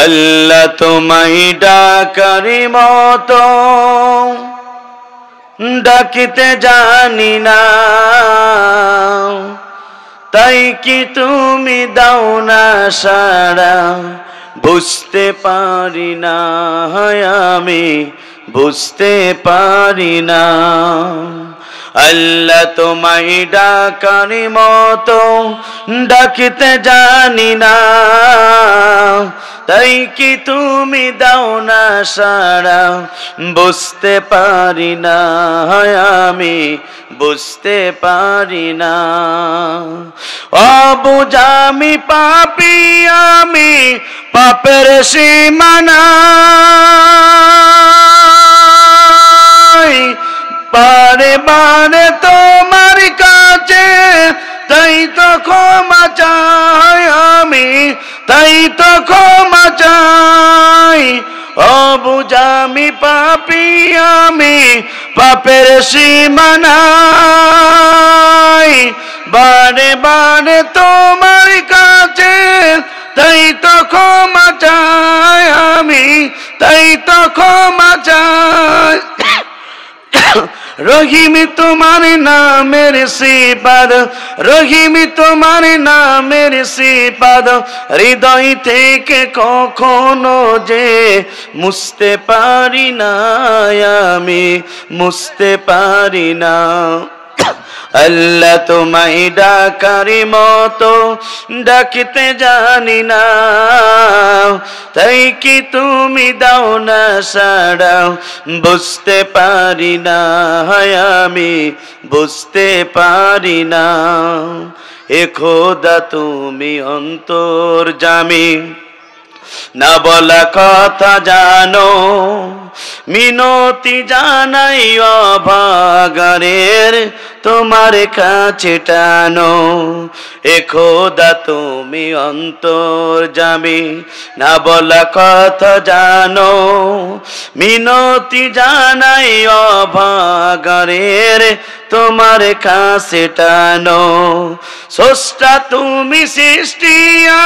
আল্লাহ তোমায় ডাকার মতো ডাকিতে জানি না, তাই কি তুমি দাও না সাড়া, বুঝতে পারি না আমি, বুঝতে পারি না। আল্লাহ তোমায় ডাকার মতো ডাকিতে জানি না, তাই কি তুমি দাও না সাড়া, বুঝতে পারি না আমি, বুঝতে পারি না। অবুঝা আমি পাপী, আমি পাপের সীমানা, বারে বারে তোমার কাছে তাই তো ক্ষমা চাই আমি, তাই তো ক্ষমা চাই। অবুঝা আমি পাপী, আমি পাপের সীমানায়, বারে বারে তোমার কাছে তাই তো ক্ষমা চাই আমি, তাই তো ক্ষমা চাই। রহিম তোমার নামের সিফাত, রহিম তোমার নামের সিফাত, হৃদয় থেকে কখনো যে মুছতে পারি না আমি, মুছতে পারি না। আল্লাহ তোমায় ডাকার মতো ডাকিতে জানি না, তাই কি তুমি দাও না সাড়া, বুঝতে পারি না আমি, বুঝতে পারি না। এ খোদা তুমি অন্তর্যামী, না বলা কথা জানো, মিনতি জানাই অভাগারের তোমার কাছে টানো। এ খোদা তুমি অন্তর্যামী, না বলা কথা জানো, মিনতি জানাই অভাগারের তোমার কাছে টানো। স্রষ্টা তুমি, সৃষ্টি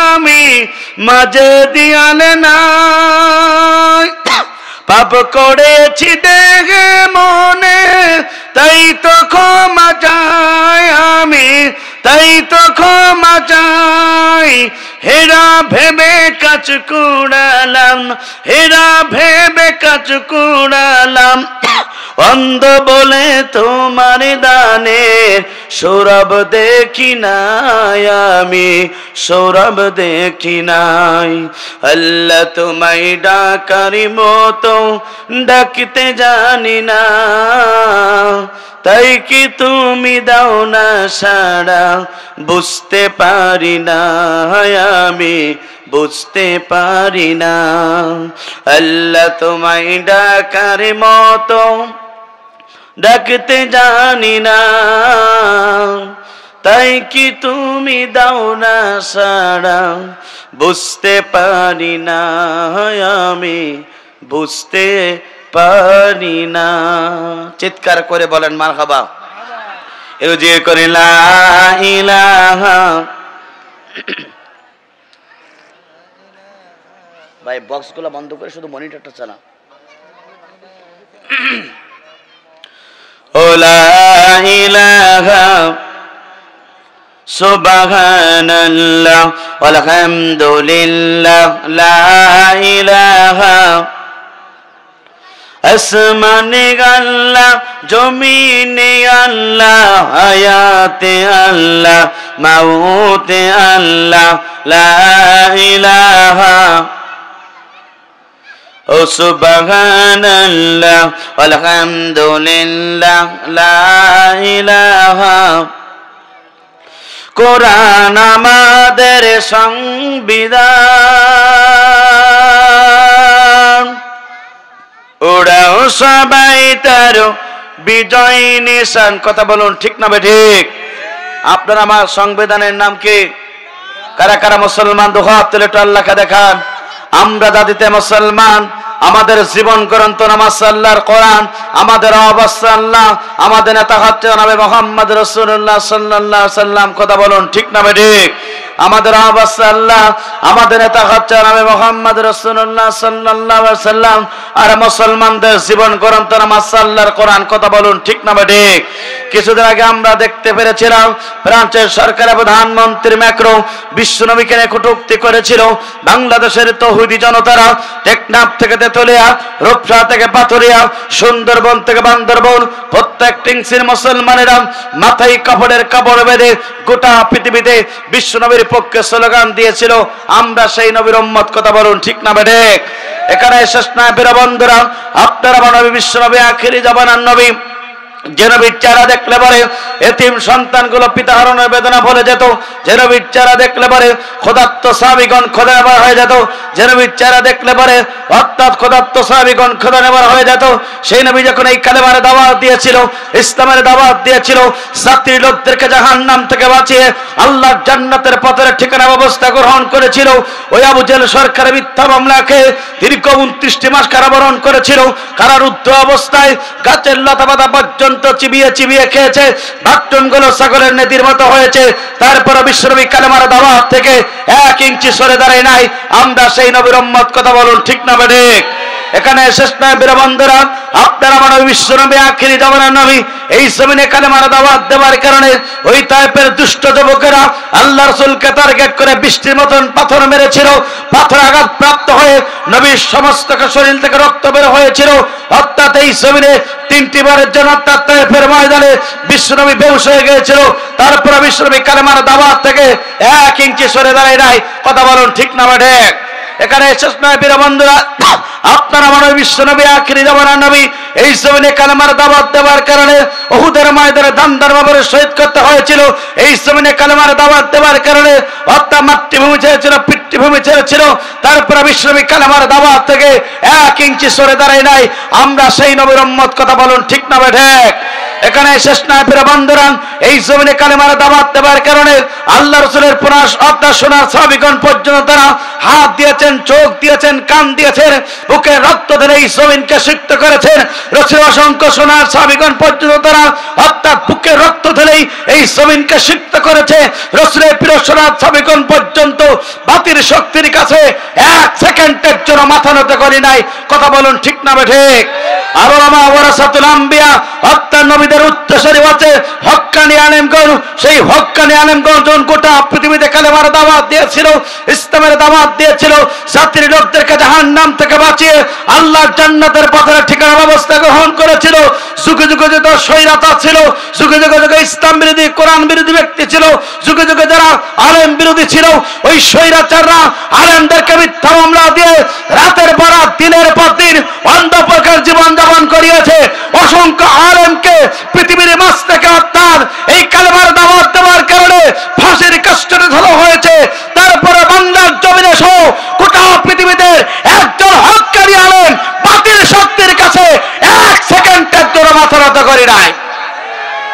আমি, মাঝে দিয়ালে নাই, পাপ করেছি দেখে মনে, তাই তো ক্ষমা চাই আমি, তাই তো ক্ষমা চাই। হেরা ভেবে কাজ কুড়ালাম, হেরা ভেবে কাজ কুড়ালাম, অন্ধ বলে তোমার দানের সৌরভ দেখি নাই আমি, সৌরভ দেখি নাই। আল্লাহ তোমায় ডাকার মতো ডাকতে জানি না, তাই কি তুমি দাও না সাড়া, বুঝতে পারি না আমি, বুঝতে পারি না। আল্লাহ তোমায় ডাকার মতো ডাকতে জানি না, তাই কি তুমি দাও না সাড়া, বুঝতে পারি না আমি, বুঝতে পারি না। চিৎকার করে বলেন মারহাবা। এও যে করে লা ইলাহা। ভাই বক্সগুলো বন্ধ করে শুধু মনিটরটা চালা। ও লা ইলাহা সুবহানাল্লাহ আলহামদুলিল্লাহ, লা ইলাহা। আসমানে আল্লাহ, জমিনে আল্লাহ, হায়াতে আল্লাহ, মাউতে আল্লাহ, লা ইলাহা। ও সুবহানাল্লাহ আলহামদুলিল্লাহ, লা ইলাহা। কোরআন আমাদের সংবিধান, ওরাও সবাই তার বিজয় নিশান। কথা বলুন ঠিক না ঠিক? আপনার আমার সংবিধানের নাম কি? কারা কারা মুসলমান? দুই হাত তুলে আল্লাহকে দেখান। আমরা দাদিতে মুসলমান, আমাদের জীবন গ্রন্থ নামাজ আল্লাহর কোরআন, আমাদের অবস্থা আল্লাহ, আমাদের নেতা হচ্ছে নবী মুহাম্মদ রাসূলুল্লাহ সাল্লাল্লাহু আলাইহি সাল্লাম। কথা বলুন ঠিক না ঠিক? আমাদের আহ্বাস আল্লাহ, আমাদের নেতা হচ্ছে নবী মুহাম্মদ রাসূলুল্লাহ সাল্লাল্লাহু আলাইহি ওয়াসাল্লাম। আর মুসলমানদের জীবন গ্রন্থ নামাজ আল্লাহর কোরআন। কথা বলুন ঠিক না ঠিক? কিছুদিন আগে আমরা দেখতে পেরেছিলাম ফ্রান্সের সরকারের প্রধানমন্ত্রী ম্যাক্রো বিশ্ব নবীকে নিয়ে কটূক্তি করেছিল। বাংলাদেশের তৌহিদি জনতারা টেকনাফ থেকে তেতুলিয়া, রূপসা থেকে পাথুরিয়া, সুন্দরবন থেকে বান্দরবন প্রত্যেক টিংসির মুসলমানেরা মাথায় কাপড়ের কাপড় বেঁধে গোটা পৃথিবীতে বিশ্ব নবীর পক্ষে স্লোগান দিয়েছিল, আমরা সেই নবীর উম্মত। কথা বলুন ঠিক না ঠিক? এখানে শেষ নয় প্রিয় বন্ধুরা, আপনারা নবী বিশ্ব নবী আখিরি জামানার নবী, যে নবীর চেহারা দেখলে পরে এতিম সন্তানগুলো পিতা হারানোর বেদনা ভুলে যেত, যে নবীর চেহারা দেখলে পরে ক্ষুধার্ত সাহাবীগণ ক্ষুধা নেবার হয়ে যেত, যে নবীর চেহারা দেখলে পরে অর্থাৎ ক্ষুধার্ত সাহাবীগণ ক্ষুধা নেবার হয়ে যেত। সেই নবী যখন এই কালেমার দাওয়াত দিয়েছিল, ইসলামের দাওয়াত দিয়েছিল, জাতির লোকদেরকে জাহান্নাম থেকে বাঁচিয়ে আল্লাহর জান্নাতের পথের ঠিকানা ব্যবস্থা গ্রহণ করেছিল, ওই আবু জেহেল সরকারের মিথ্যা মামলাকে দীর্ঘ 29টি মাস কারাবরণ করেছিল। কারারুদ্ধ অবস্থায় গাছের লতা পাতা পর্যন্ত চিবিয়ে চিবিয়ে খেয়েছে, বাথরুমগুলো ছাগলের নেতির মতো হয়েছে। তারপর বিশ্বনবী কালেমার দাওয়াত থেকে 1 ইঞ্চি সরে দাঁড়ায় নাই। আমরা সেই নবীর উম্মত। কথা বলুন ঠিক না ঠিক? এখানে শেষ নয় বীর বন্ধুরা, আপনারা আমার বিশ্বনবী আখিরি জামানার নবী, এই জমিনে কালেমার দাওয়াত দেওয়ার কারণে ওই তায়েফের দুষ্ট যুবকেরা আল্লাহ রাসূলকে টার্গেট করে বৃষ্টির মতন পাথর মেরেছিল। পাথর আঘাত প্রাপ্ত হয়ে নবীর সমস্ত শরীর থেকে রক্ত বের হয়েছিল। অর্থাৎ এই জমিনে 3টি বারের জন্য অর্থাৎ তায়েফের ময়দানে বিশ্বনবী বেহুশ হয়ে গিয়েছিল। তারপরে বিশ্বনবী কালেমার দাওয়াত থেকে 1 ইঞ্চি সরে দাঁড়ায় নাই। কথা বলুন ঠিক না ঠিক? এখানে শেষ নয় প্রিয় বন্ধুরা, আপনারা মনে বিশ্বনবী আখিরি জামানার নবী, এই জমিনে কালেমার দাওয়াত দেওয়ার কারণে উহুদের ময়দানে দান্দার ভাবে শহীদ করতে হয়েছিল। এই জমিনে কালেমার দাওয়াত দেওয়ার কারণে অর্থাৎ মাতৃভূমি ছেড়েছিল, পিতৃভূমি ছেড়েছিল। তারপরে বিশ্বনবী কালেমার দাওয়াত থেকে 1 ইঞ্চি সরে দাঁড়ায় নাই। আমরা সেই নবীর উম্মত। কথা বলুন ঠিক না ঠিক? এখানে শেষ নয় প্রিয় বন্ধুরা, এই জমিনে কালেমার দাওয়াত দেওয়ার কারণে আল্লাহ রাসূলের পুরাশ আপনার সোনার সাহাবীগণ পর্যন্ত তারা হাত দিয়েছেন, চোখ দিয়েছেন, কান দিয়েছেন, বুকে রক্ত ঢেলে এই জমিনকে সিক্ত করেছেন। রাসূল অসংখ্য সোনার সাহাবীগণ পর্যন্ত তারা অর্থাৎ বুকে রক্ত ঢেলেই এই জমিনকে সিক্ত করেছে। রাসূলের প্রিয় সোনার সাহাবীগণ পর্যন্ত বাতিল শক্তির কাছে 1 সেকেন্ডের জন্য মাথা নত করে নাই। কথা বলুন ঠিক না ঠিক? আর ওলামা ওয়ারাসাতুল আম্বিয়া, অর্থাৎ নবীদের উত্তরসূরি আছে হক্কানি আলেমগণ। সেই হক্কানি আলেমগণ যখন গোটা পৃথিবীতে কালেমার দাওয়াত দিয়েছিল, ইসলামের দাওয়াত দিয়েছিল, জাতির লোকদেরকে জাহান্নাম থেকে বাঁচিয়ে আল্লাহর জান্নাতের পথের ঠিকানা ব্যবস্থা গ্রহণ করেছিল। যুগে যুগে যত স্বৈরাচার ছিল, যুগে যুগে যত ইসলাম বিরোধী, কোরআন বিরোধী ব্যক্তি ছিল, যুগে যুগে যারা আলেম বিরোধী ছিল, ওই স্বৈরাচাররা আলেমদেরকে মিথ্যা মামলা দিয়ে রাতের পর রাত, দিনের পর দিন অন্ধপ্রকার জীবন যাপন করিয়েছে। অসংখ্য আলেমকে পৃথিবীর মাঝ থেকে অর্থাৎ এই কালেমার দাওয়াত দেওয়ার কারণে ফাঁসির কাস্টে ঝোলা হয়েছে। তারপরে বাংলার জমিনে সহ গোটা পৃথিবীতে একজন হক্কানি আলেম বাতিল শক্তির কাছে 1 সেকেন্ডের জন্য মাথা নত করে নাই।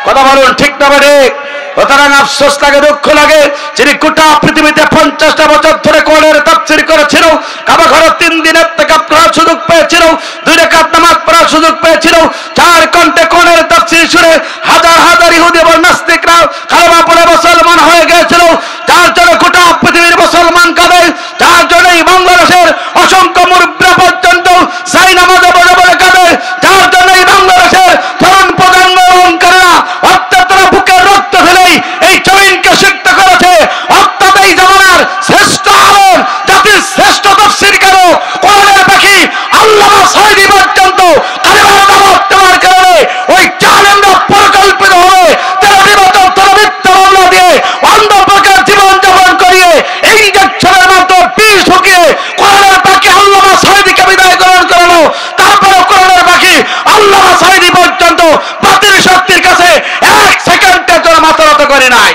কথা বলুন ঠিক না ঠিক? সুতরাং আফসোস লাগে, দুঃখ লাগে, যিনি গোটা পৃথিবীতে 50টা বছর ধরে কোরআনের তাফসীর করেছিল, কাবা ঘরে 3 দিন ইতিকাফ করার সুযোগ পেয়েছিল, 2 রাকাত নামাজ পড়ার সুযোগ পেয়েছিল, 4 ঘন্টা কোরআনের তাফসীর শুনে হাজার হাজার ইহুদি এবং নাস্তিকরা কালেমা পড়ে মুসলমান হয়ে গিয়েছিল। যার জন্য গোটা পৃথিবীর মুসলমান কাঁদে, যার জন্য এই বাংলাদেশের অসংখ্য মুরব্বিরা পর্যন্ত সাই নামাজে বলে বলে কাঁদে, যার জন্য এই বাংলাদেশের তরুণ প্রজন্ম অহংকারীরা অর্থাৎ তারা বুকের রক্ত ফেলেই এই জমিনকে সিক্ত করেছে। অর্থাৎ এই জামানার শ্রেষ্ঠ আলেম, জাতির শ্রেষ্ঠ তাফসীরকারক, কোরআনের পাখি আল্লামা সাঈদী পর্যন্ত কালেমার দাওয়াত দেওয়ার কারণে ওই জালেমরা পরিকল্পিতভাবে 13টি বছর ধরে মিথ্যা মামলা দিয়ে অন্ধপ্রকার জীবন যাপন করিয়ে ইনজেকশনের মাধ্যমে বিষ ঢুকিয়ে কোরআনের পাখি আল্লামা সাঈদীকে বিদায় গ্রহণ করানো। তারপরে কোরআনের পাখি আল্লামা সাঈদী পর্যন্ত বাতিল শক্তির কাছে 1 সেকেন্ডের জন্য মাথা নত করে নাই।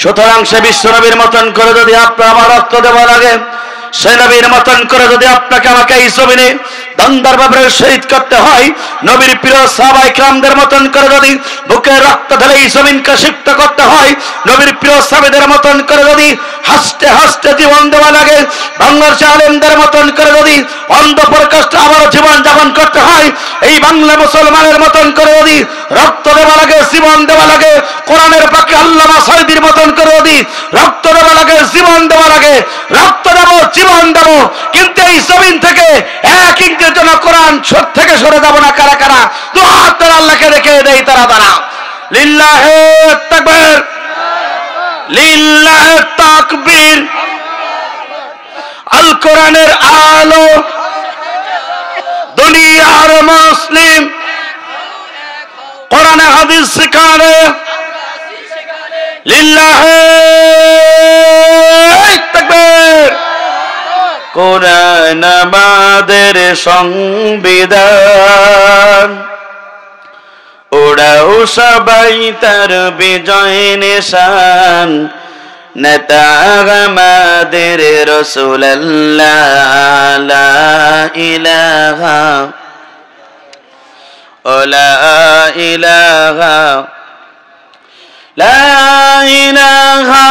সুতরাং সে বিশ্বনবীর মতন করে যদি আপনার আমার রক্ত দেওয়া লাগে, সেই নবীর মতন করে যদি আপনাকে আমাকে এই জমিনে দন্দর ভাবে শহীদ করতে হয়, নবীর প্রিয় সাহাবায়ে কিরামদের মতন করে যদি বুকে রক্ত ঢেলে এই জমিনকে সিক্ত করতে হয়, নবীর প্রিয় সাহাবীদের মতন করে যদি হাসতে হাসতে জীবন দেওয়া লাগে, বাংলাদেশের আলেমদের মতন করে যদি অন্ধ প্রকাশে আবার জীবন যাপন করতে হয়, এই বাংলা মুসলমানের মতন করে যদি রক্ত দেওয়া লাগে, জীবন দেওয়া লাগে, কোরআনের পাকে আল্লামা সাঈদীর মতন করে যদি রক্ত দেওয়া লাগে, জীবন দেওয়া লাগে, রক্ত দেব, জীবন দেব, কিন্তু এই জমিন থেকে এক ইঞ্চির জন্য কোরআন থেকে সরে যাব না। কারা কারা দু হাত ধরে আল্লাহকে রেখে দেই, তারা তারা লিল্লাহে তাকবীর, লিল্লাহে তাকবীর। আল কোরআনের আলো দুনিয়ার মুসলিম, কোরআনে হাদিস শিখারে, লিল্লাহে তাকবীর। কোরআন আমাদের সংবিধান, ওরাও সবাই তার বিজয় নিশান, নেতা আমাদের রাসূলুল্লাহ, লা ইলাহা লা ইলাহা লা ইলাহা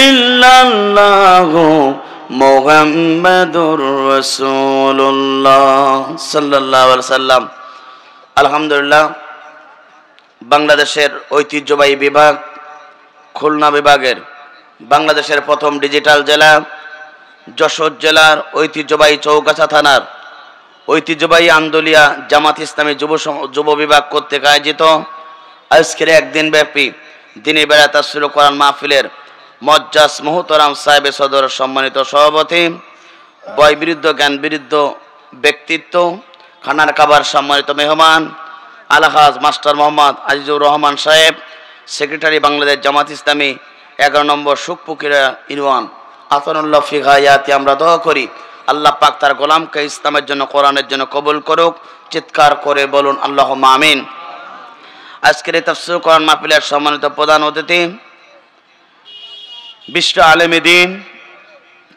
ইল্লাল্লাহু মুহাম্মাদুর রাসূলুল্লাহ সাল্লাল্লাহু আলাইহি ওয়াসাল্লাম। আলহামদুলিল্লাহ, বাংলাদেশের ঐতিহ্যবাহী বিভাগ খুলনা বিভাগের বাংলাদেশের প্রথম ডিজিটাল জেলা যশোর জেলার ঐতিহ্যবাহী চৌগাছা থানার ঐতিহ্যবাহী আন্দোলিয়া জামাত ইসলামী যুব বিভাগ কর্তৃক আয়োজিত আজকের একদিন ব্যাপী দিনী বেড়া তাফসীর কোরআন মাহফিলের মজ্জাস মুহতারাম সাহেব সদর সম্মানিত সভাপতি, বয় বিরুদ্ধ জ্ঞান বিরুদ্ধ ব্যক্তিত্ব, খানার কাবার সম্মানিত মেহমান আলহাজ মাস্টার মোহাম্মদ আজিজুর রহমান সাহেব, সেক্রেটারি বাংলাদেশ জামাত ইসলামী 11 নম্বর সুখপুকুরা ইউনিয়ন, আতানুল্লাহ ফি গায়াতি। আমরা দোয়া করি আল্লাহ পাক তার গোলামকে ইসলামের জন্য, কোরআনের জন্য কবুল করুক। চিৎকার করে বলুন আল্লাহুম্মা আমিন। আজকের এই তাফসীর কোরআন মাহফিলের সম্মানিত প্রধান অতিথি, বিশ্ব আলেমী দ্বীন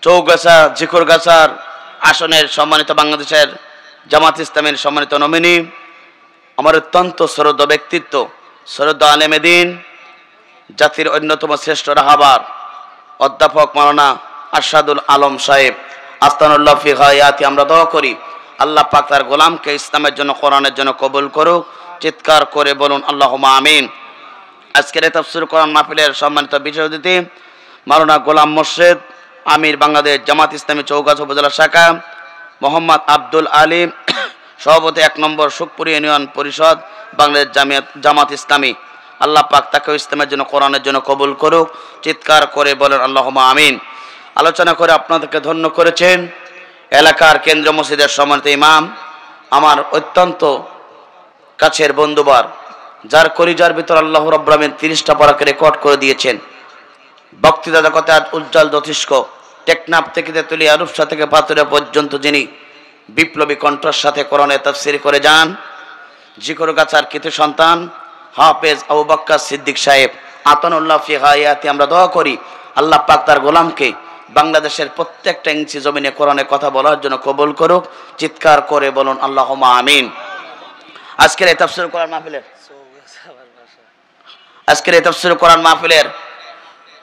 চৌগাছা জিকরগাছার আসনের সম্মানিত বাংলাদেশের জামাত ইসলামের সম্মানিত নমিনি, আমার অত্যন্ত শ্রদ্ধেয় ব্যক্তিত্ব, শ্রদ্ধেয় আলেমী দ্বীন, জাতির অন্যতম শ্রেষ্ঠ রাহাবার অধ্যাপক মাওলানা আরশাদুল আলম সাহেব, আস্তানুল্লাহ ফি গায়াতি। আমরা দোয়া করি আল্লাহ পাক তার গোলামকে ইসলামের জন্য, কোরআনের জন্য কবুল করুক। চিৎকার করে বলুন আল্লাহুম্মা আমিন। আজকের এই তাফসীর কোরআন মাহফিলের সম্মানিত বিশেষ অতিথি মাওলানা গোলাম মোর্শেদ আমির, বাংলাদেশ জামাত ইসলামী চৌগাছা উপজেলা শাখা, মোহাম্মদ আব্দুল আলিম সভাপতি 1 নম্বর সুখপুর ইউনিয়ন পরিষদ, বাংলাদেশ জামাত ইসলামী। আল্লাহ পাক তাকে ইসলামের জন্য, কোরআনের জন্য কবুল করুক। চিৎকার করে বলেন আল্লাহুম্মা আমিন। আলোচনা করে আপনাদেরকে ধন্য করেছেন এলাকার কেন্দ্র মসজিদের সম্মানিত ইমাম, আমার অত্যন্ত কাছের বন্ধুবার, যার কলিজার ভিতর আল্লাহ রাব্বুল আলামিন 30টা পারাকে রেকর্ড করে দিয়েছেন। বক্তৃতা জগতে উজ্জ্বল জ্যোতিষ্ক, টেকনাফ থেকে তেতুলিয়া, রূপসা থেকে পাতুরিয়া পর্যন্ত যিনি বিপ্লবী কণ্ঠের সাথে কোরআনের তাফসীর করে যান, জিকরগাছার কৃতি সন্তান হাফেজ আবু বকর সিদ্দিক সাহেব, আতানুল্লাহ ফি গায়াতি। আমরা দোয়া করি আল্লাহ পাক তার গোলামকে বাংলাদেশের প্রত্যেকটা ইঞ্চি জমিনে কোরআনের কথা বলার জন্য কবুল করুক। চিৎকার করে বলুন আল্লাহুম্মা আমিন। আজকের এই তাফসীর কোরআন মাহফিলের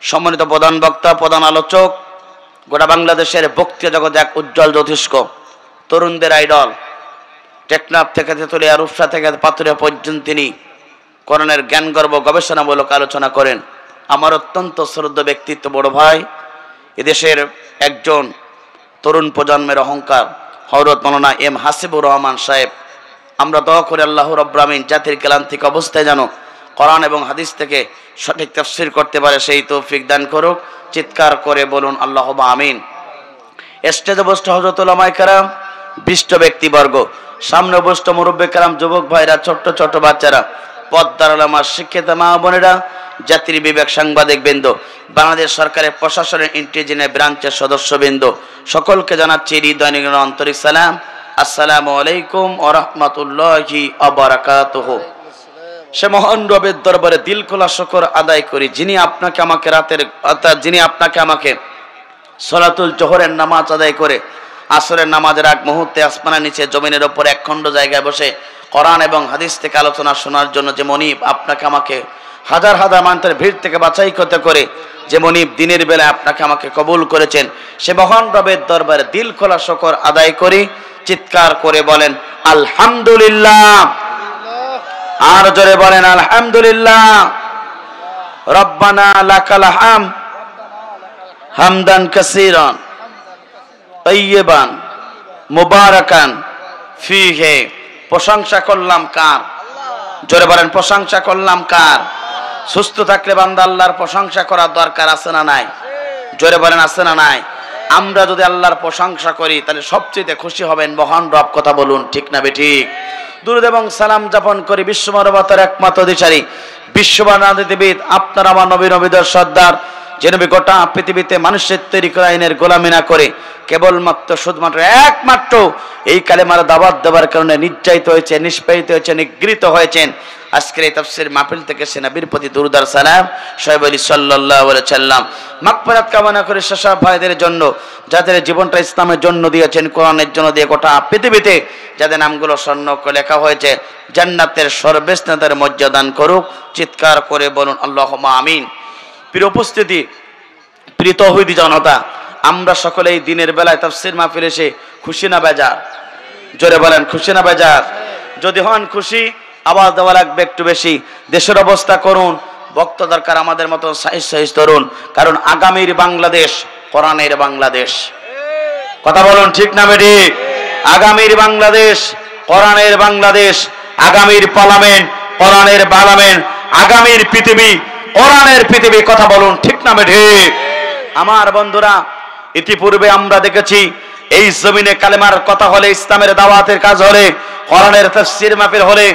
সম্মানিত প্রধান বক্তা, প্রধান আলোচক, গোটা বাংলাদেশের বক্তৃতা জগতে এক উজ্জ্বল জ্যোতিষ্ক, তরুণদের আইডল, টেকনাফ থেকে তেতুলিয়া, রূপসা থেকে পাতুরিয়া পর্যন্ত তিনি কোরআনের জ্ঞান গর্ব গবেষণামূলক আলোচনা করেন। আমার অত্যন্ত শ্রদ্ধেয় ব্যক্তিত্ব, বড় ভাই, এদেশের একজন তরুণ প্রজন্মের অহংকার হযরত মাওলানা এম হাসিবুর রহমান সাহেব। আমরা দোয়া করি আল্লাহ রাব্বুল আমিন জাতির ক্লান্তিক অবস্থায় যেন কোরআন এবং হাদিস থেকে সঠিক তাফসীর করতে পারে সেই তৌফিক দান করুক। চিৎকার করে বলুন আল্লাহুম্মা আমিন। স্টেজে বসে হযরত উলামায়ে কেরাম, বিশিষ্ট ব্যক্তিবর্গ, সামনে বসে মুরব্বি কেরাম, যুবক ভাইরা, ছোট্ট ছোট বাচ্চারা, পদ্মার আলেমা, শিক্ষিত মা বোনেরা, জাতির বিবেক সাংবাদিক বৃন্দ, বাংলাদেশ সরকারের প্রশাসনের ইন্টেলিজেন্স ব্রাঞ্চের সদস্যবৃন্দ, সকলকে জানাচ্ছি হৃদয় নিগড় আন্তরিক সালাম। আসসালামু আলাইকুম ওয়া রাহমাতুল্লাহি ওয়া বারাকাতুহু। সে মহান রবের দরবারে দিল খোলা শুকর আদায় করি, যিনি আপনাকে আমাকে সালাতুল জোহরের নামাজ আদায় করে আসরের নামাজের আগ মুহূর্তে আসমানের নিচে জমিনের ওপর এক খণ্ড জায়গায় বসে কোরআন এবং হাদিস থেকে আলোচনা শোনার জন্য যে মনিব আপনাকে আমাকে হাজার হাজার মানুষের ভিড় থেকে বাছাই করতে করে যে মনিব দিনের বেলায় আপনাকে আমাকে কবুল করেছেন, সে মহান রবের দরবারে দিল খোলা শুকর আদায় করি। চিৎকার করে বলেন আলহামদুলিল্লাহ, আর জোরে বলেন আলহামদুলিল্লাহ। রব্বানা লাকাল হামদ হামদান কাসীরান তাইয়্যিবান মুবারাকান ফীহি। প্রশংসা করলাম কার? জোরে বলেন প্রশংসা করলাম কার? সুস্থ থাকলে বান্দা আল্লাহর প্রশংসা করার দরকার আছে না নাই? জোরে বলেন আছে না নাই? আমরা যদি আল্লাহর প্রশংসা করি তাহলে সবচেয়ে খুশি হবেন মহান রব। কথা বলুন ঠিক না বেঠিক? দুরূদ এবং সালাম যাপন করি বিশ্ব মানবতার একমাত্র অধিকারী বিশ্ববানাদিবিদ আপনার আমার নবী নবীদের সর্দার, যে নবী গোটা পৃথিবীতে মানুষের তৈরি করা আইনের গোলামি না করে কেবলমাত্র শুধুমাত্র একমাত্র এই কালেমার দাওয়াত দেওয়ার কারণে নির্যাতিত হয়েছে, নিষ্পেষিত হয়েছে, নিগৃহীত হয়েছেন। আজকের এই তাফসীর মাহফিল থেকে সে নবীর প্রতি দুরূদ আর সালাম শোয়েব আলী সাল্লাল্লাহু আলাইহি ওয়াসাল্লাম মাগফিরাত কামনা করে সেসব ভাইদের জন্য যাদের জীবনটা ইসলামের জন্য দিয়েছেন, কোরআনের জন্য দিয়ে গোটা পৃথিবীতে যাদের নামগুলো স্বর্ণ করে লেখা হয়েছে, জান্নাতের সর্বশ্রেষ্ঠ নেতার মর্যাদা দান করুক। চিৎকার করে বলুন আল্লাহুম্মা আমিন। প্রিয় উপস্থিতি, প্রিয় তৌহিদি জনতা, আমরা সকলেই দিনের বেলায় তাফসীর মাহফিলে এসে খুশি না বেজার? জোরে বলেন খুশি না বেজার? যদি হন খুশি আওয়াজ দেওয়া লাগবে একটু বেশি। দেশের অবস্থা করুন, বক্তা দরকার আমাদের মতো সাহিস তরুণ, কারণ আগামীর বাংলাদেশ কোরআনের বাংলাদেশ। কথা বলুন ঠিক না বেটি? আগামীর বাংলাদেশ কোরআনের বাংলাদেশ, আগামীর পার্লামেন্ট কোরআনের পার্লামেন্ট, আগামীর পৃথিবী কোরআনের পৃথিবী। কথা বলুন ঠিক না বেটি? আমার বন্ধুরা, ইতিপূর্বে আমরা দেখেছি এই জমিনে কালেমার কথা হলে, ইসলামের দাওয়াতের কাজ হলে, কোরআনের তাফসীর মাহফিল হলে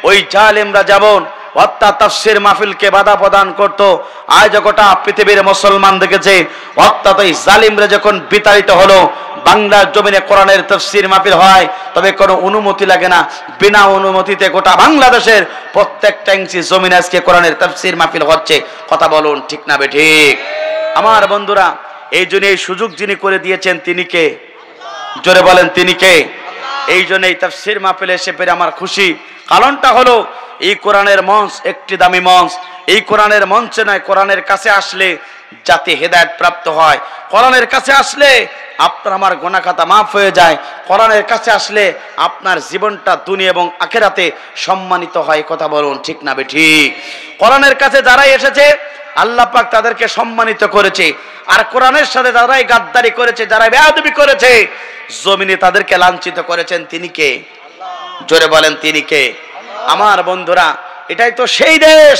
ওই জালেমরা যেমন অর্থাৎ তাফসীর মাহফিলকে বাধা প্রদান করত, আজ গোটা পৃথিবীর মুসলমান দেখেছে অর্থাৎ ওই জালিমরা যখন বিতাড়িত হলো, বাংলার জমিনে কোরআনের তাফসীর মাহফিল হয় তবে কোনো অনুমতি লাগে না, বিনা অনুমতিতে গোটা বাংলাদেশের প্রত্যেকটা ইঞ্চি জমিনে আজকে কোরআনের তাফসীর মাহফিল হচ্ছে। কথা বলুন ঠিক না বেঠিক? আমার বন্ধুরা, এই জন্য এই সুযোগ যিনি করে দিয়েছেন তিনি কে? জোরে বলেন তিনি কে? এই জন্য এই তাফসীর মাহফিলে এসে পেরে আমার খুশি। কারণটা হলো এই কোরআনের মঞ্চ একটি দামি মঞ্চ। এই কোরআনের মঞ্চে নয়, কোরআনের কাছে আসলে জাতি হেদায়েত প্রাপ্ত হয়। কোরআনের কাছে আসলে আপনার আমার গুনাহ খাতা মাফ হয়ে যায়। কোরআনের কাছে আসলে আপনার জীবনটা দুনিয়া এবং আখিরাতে সম্মানিত হয়। কথা বলুন ঠিক না বেঠিক? কোরআনের কাছে যারাই এসেছে আল্লাহ পাক তাদেরকে সম্মানিত করেছে, আর কোরআনের সাথে যারাই গাদ্দারি করেছে, যারা বেয়াদবি করেছে, জমিনে তাদেরকে লাঞ্ছিত করেছেন তিনি কে? জোরে বলেন তিনি কে? আমার বন্ধুরা, এটাই তো সেই দেশ।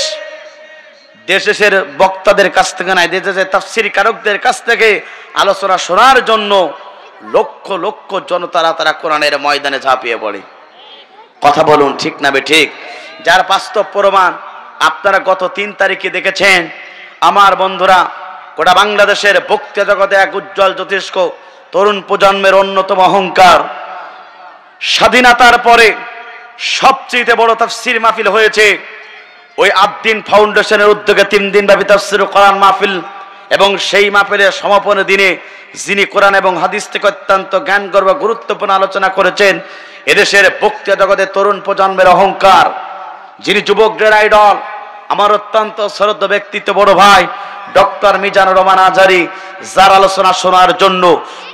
দেশের বক্তাদের কাছ থেকে নয়, দেশের তাফসীর কারকদের কাছ থেকে আলোচনা শোনার জন্য লক্ষ লক্ষ জনতারা তারা কোরআনের ময়দানে ঝাঁপিয়ে পড়ে। কথা বলুন ঠিক না বেঠিক? যার বাস্তব প্রমাণ আপনারা গত 3 তারিখে দেখেছেন। আমার বন্ধুরা, গোটা বাংলাদেশের বক্তৃতা জগতে এক উজ্জ্বল জ্যোতিষ্ক তরুণ প্রজন্মের অন্যতম অহংকার, স্বাধীনতার পরে সবচেয়ে বড় তাফসীর মাহফিল হয়েছে ওই আদ্দিন ফাউন্ডেশনের উদ্যোগে 3 দিন ব্যাপী তাফসীর কোরআন মাহফিল। এবং সেই মাহফিলের সমাপনী দিনে যিনি কোরআন এবং হাদিস থেকে অত্যন্ত জ্ঞানগর্ভ গুরুত্বপূর্ণ আলোচনা করেছেন, এদেশের বক্তৃতা জগতে তরুণ প্রজন্মের অহংকার, যিনি যুবকদের আইডল, আমার অত্যন্ত শ্রদ্ধেয় ব্যক্তিত্ব বড় ভাই ডক্টর মিজানুর রহমান আজহারী, যার আলোচনা শোনার জন্য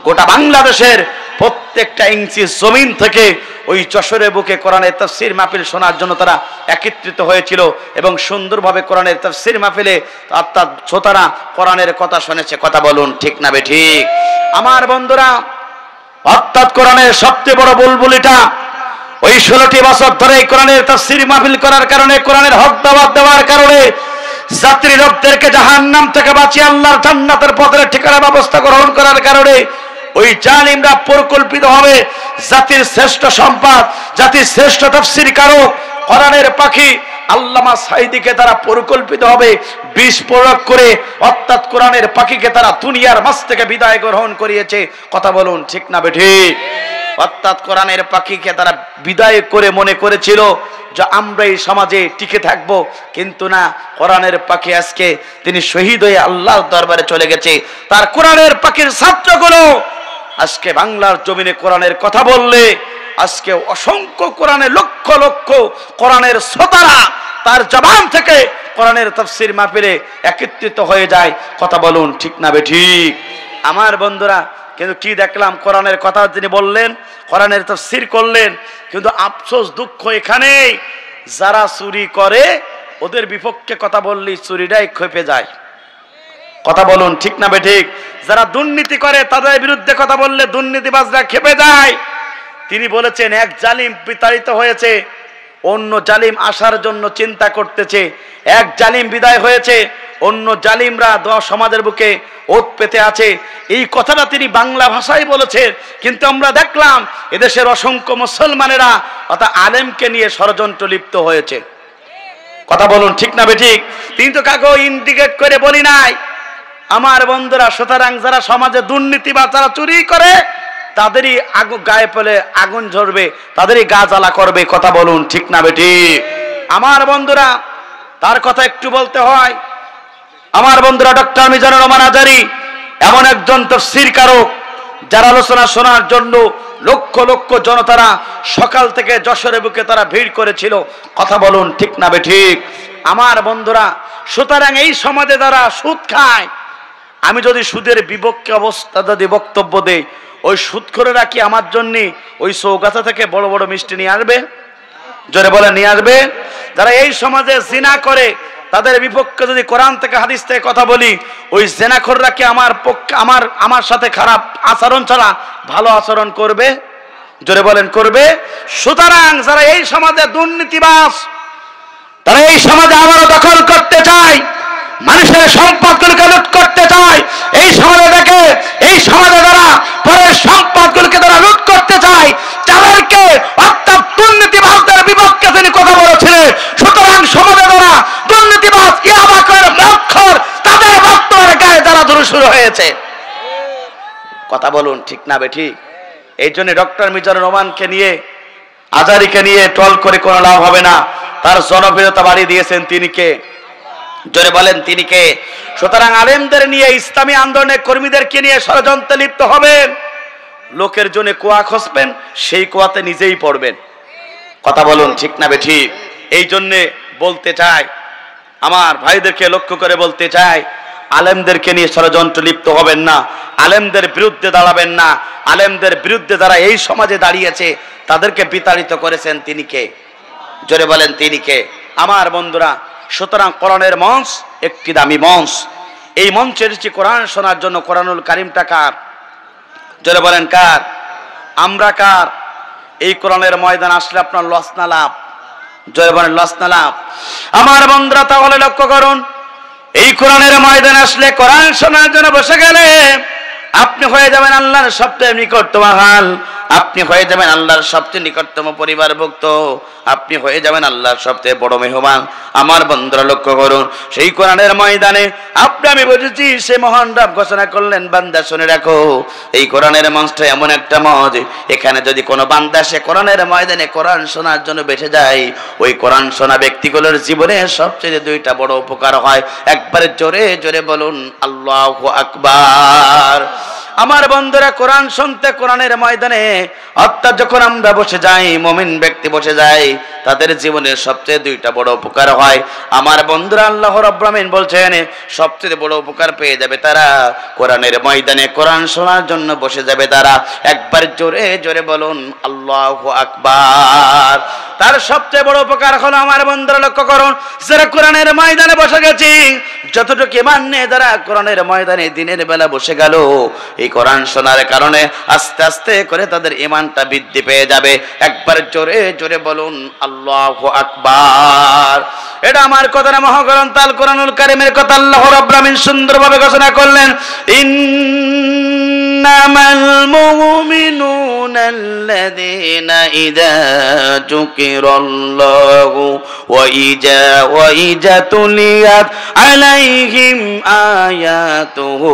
গোটা বাংলাদেশের প্রত্যেকটা ইঞ্চি জমিন থেকে ওই যশোরের বুকে কোরআনের তাফসীর মাহফিল শোনার জন্য তারা একত্রিত হয়েছিল এবং সুন্দরভাবে কোরআনের তাফসীর মাহফিলে অর্থাৎ শ্রোতারা কোরআনের কথা শুনেছে। কথা বলুন ঠিক না বেঠিক? আমার বন্ধুরা, অর্থাৎ কোরআনের সবচেয়ে বড় বুলবুলিটা ওই 16টি বছর ধরে কোরআনের তাফসীর মাহফিল করার কারণে, কোরআনের হক দাওয়াত দেওয়ার কারণে যাত্রী লোকদেরকে জাহান্নাম থেকে বাঁচিয়ে আল্লাহর জান্নাতের পথের ঠিকানা ব্যবস্থা গ্রহণ করার কারণে ওই জালিমরা পরিকল্পিতভাবে জাতির শ্রেষ্ঠ সম্পদ, জাতির শ্রেষ্ঠ তাফসীর কারক কোরআনের পাখি আল্লামা সাঈদীকে তারা পরিকল্পিতভাবে বিষ প্রয়োগ করে অর্থাৎ কোরআনের পাখিকে তারা দুনিয়ার মাঝ থেকে বিদায় গ্রহণ করিয়েছে। কথা বলুন ঠিক না বেঠিক? অর্থাৎ কোরআনের পাখিকে তারা বিদায় করে মনে করেছিল যে আমরা এই সমাজে টিকে থাকবো, কিন্তু না, কোরআনের পাখি আজকে তিনি শহীদ হয়ে আল্লাহর দরবারে চলে গেছে। তার কোরআনের পাখির ছাত্রগুলো আজকে বাংলার জমিনে কোরআনের কথা বললে আজকে অসংখ্য কোরআনের লক্ষ লক্ষ কোরআনের শ্রোতারা তার জবান থেকে কোরআনের তাফসীর মাহফিলে একত্রিত হয়ে যায়। কথা বলুন ঠিক না বেঠিক? আমার বন্ধুরা, কিন্তু কি দেখলাম, কোরআনের কথা তিনি বললেন, কোরআনের তাফসীর করলেন, কিন্তু আফসোস দুঃখ এখানেই, যারা চুরি করে ওদের বিপক্ষে কথা বললেই চুরিটাই খেপে যায়। কথা বলুন ঠিক না বেঠিক? যারা দুর্নীতি করে তাদের বিরুদ্ধে কথা বললে দুর্নীতিবাজরা খেপে যায়। তিনি বলেছেন এক জালিম বিতাড়িত হয়েছে, অন্য জালিম আসার জন্য চিন্তা করতেছে। এক জালিম বিদায় হয়েছে, অন্য জালিমরা সমাজের বুকে ওত পেতে আছে। এই কথাটা তিনি বাংলা ভাষায় বলেছেন, কিন্তু আমরা দেখলাম এদেশের অসংখ্য মুসলমানেরা অর্থাৎ আলেমকে নিয়ে ষড়যন্ত্র লিপ্ত হয়েছে। কথা বলুন ঠিক না বেঠিক? তিনি তো কাকেও ইন্ডিকেট করে বলি নাই। আমার বন্ধুরা, সুতরাং যারা সমাজে দুর্নীতি বা যারা চুরি করে তাদেরই গায়ে পেলে আগুন ঝরবে, তাদেরই গা জ্বালা করবে। কথা বলুন ঠিক না বেঠিক? আমার বন্ধুরা, তার কথা একটু বলতে হয়। আমার বন্ধুরা, ডক্টর মিজানুর রহমান আজারী এমন একজন তাফসীর কারক যার আলোচনা শোনার জন্য লক্ষ লক্ষ জনতারা সকাল থেকে যশোরের বুকে তারা ভিড় করেছিল। কথা বলুন ঠিক না বেঠিক? আমার বন্ধুরা, সুতরাং এই সমাজে যারা সুদ খায়, আমি যদি সুদের বিপক্ষে অবস্থা যদি বক্তব্য দেই, ওই সুদখোরেরা কি আমার জন্য ওই চৌগাছা থেকে বড় বড় মিষ্টি নিয়ে আসবে? জোরে বলে নিয়ে আসবে? যারা এই সমাজে জিনা করে তাদের বিপক্ষে যদি কোরআন থেকে হাদিস থেকে কথা বলি, ওই জিনাখোররা কি আমার পক্ষে আমার সাথে খারাপ আচরণ ছাড়া ভালো আচরণ করবে? জোরে বলেন করবে? সুতরাং যারা এই সমাজে দুর্নীতিবাজ, তারা এই সমাজে আবারও দখল করতে চায়, মানুষের সম্পদগুলোকে লুট করতে চায়। এই সমাজে দেখে, এই সমাজে যারা পরের সম্পদগুলোকে তারা লুট করতে চায়, তাদেরকে অর্থাৎ দুর্নীতিবাজদের বিপক্ষে তিনি কথা বলেছিলেন। সুতরাং সমাজে যারা দুর্নীতিবাজ, ইয়াবাকর, মক্খর, তাদের বর্তমানে গায়ে যারা ধরে শুরু হয়েছে। কথা বলুন ঠিক না বেঠিক? এই জন্য ডক্টর মিজানুর রহমানকে নিয়ে, আজারীকে নিয়ে টল করে কোনো লাভ হবে না। তার জনপ্রিয়তা বাড়িয়ে দিয়েছেন তিনি কে? জোরে বলেন তিনি কে? সুতরাং আলেমদের নিয়ে, ইসলামী আন্দোলনের কর্মীদেরকে নিয়ে ষড়যন্ত্রে লিপ্ত হবেন, লোকের জন্য কুয়া খসবেন, সেই কুয়াতে নিজেই পড়বেন। কথা বলুন ঠিক না বেঠিক? এই জন্যে বলতে চাই, আমার ভাইদেরকে লক্ষ্য করে বলতে চাই, আলেমদেরকে নিয়ে ষড়যন্ত্র লিপ্ত হবেন না, আলেমদের বিরুদ্ধে দাঁড়াবেন না। আলেমদের বিরুদ্ধে যারা এই সমাজে দাঁড়িয়েছে তাদেরকে বিতাড়িত করেছেন তিনি কে? জোরে বলেন তিনি কে? আমার বন্ধুরা, সুতরাং কোরআনের মঞ্চ একটি দামি মঞ্চ। এই মঞ্চে এসেছি কোরআন শোনার জন্য। কোরআনুল কারিমটা কার? জোরে বলেন কার? আমরা কার? এই কোরআনের ময়দান আসলে আপনার লস না লাভ? জোরে বলেন লস না লাভ? আমার বন্ধুরা, তাহলে লক্ষ্য করুন, এই কোরআনের ময়দান আসলে, কোরআন শোনার জন্য বসে গেলে আপনি হয়ে যাবেন আল্লাহর সবচেয়ে নিকটতম হাল, আপনি হয়ে যাবেন আল্লাহর সবচেয়ে নিকটতম পরিবারভুক্ত, আপনি হয়ে যাবেন আল্লাহর সবচেয়ে বড় মেহমান। আমার বন্ধুরা লক্ষ্য করুন, সেই কোরআনের ময়দানে আপনি আমি বুঝেছি সে মহান রব ঘোষণা করলেন, বান্দা শুনে রাখো, এই কোরআনের মঞ্চটা এমন একটা মঞ্চ, এখানে যদি কোনো বান্দা সে কোরআনের ময়দানে কোরআন শোনার জন্য বেসে যায়, ওই কোরআন শোনা ব্যক্তিগুলোর জীবনে সবচেয়ে দুইটা বড় উপকার হয়। একবারে জোরে জোরে বলুন আল্লাহু আকবার। আমার বন্ধুরা, কোরআন শুনতে কোরআনের ময়দানে অর্থাৎ যখন আমরা বসে যাই, মুমিন ব্যক্তি বসে যায়, তাদের জীবনের সবচেয়ে দুইটা বড় উপকার হয়। আমার বন্ধুরা, আল্লাহ রাব্বুল আমিন বলছেন সবচেয়ে বড় উপকার পেয়ে যাবে তারা কোরআনের ময়দানে কোরআন শোনার জন্য বসে যাবে তারা। একবার জোরে জোরে বলুন আল্লাহু আকবার। তার সবচেয়ে বড় উপকার হলো, আমার বন্ধুরা লক্ষ্য করুন, যারা কোরআনের ময়দানে বসে গেছি, যতটুকু ঈমান নিয়ে যারা কোরআনের ময়দানে দিনের বেলা বসে গেল, এই কোরআন শোনার কারণে আস্তে আস্তে করে তাদের ঈমানটা বৃদ্ধি পেয়ে যাবে। একবার জোরে জোরে বলুন আল্লাহু আকবার। এটা আমার কথা না, মহাগ্রন্থ আল কোরআনুল কারীমের কথা। আল্লাহ রাব্বুল আমিন সুন্দরভাবে ঘোষণা করলেন, ইন্নামাল মুমিনুনা আল্লাযীনা ইযা যুকিরাল্লাহু ওয়া ইযা তুলিয়াত আলাইহিম আয়াতুহু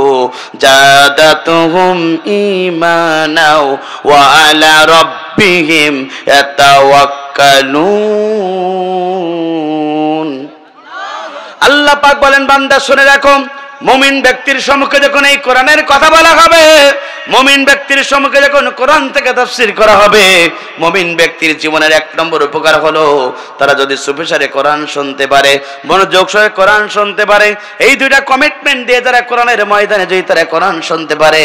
জাদাতুহুম ঈমানাও ওয়া আলা রাব্বিহিম ইয়াতাওয়াক্কালুন। ইয়াতাওয়াক্কালুন। আল্লাহ পাক বলেন বান্দা শুনে রাখো, মুমিন ব্যক্তির সম্মুখে যখন এই কোরআনের কথা বলা হবে, মুমিন ব্যক্তির সম্মুখে যখন কোরআন থেকে তাফসীর করা হবে, মুমিন ব্যক্তির জীবনের এক নম্বর উপকার হলো তারা যদি সুফিসারে কোরআন শুনতে পারে, মনোযোগ সহকারে কোরআন শুনতে পারে। এই দুইটা কমিটমেন্ট দিয়ে যারা কোরআনের ময়দানে যদি তারা কোরআন শুনতে পারে,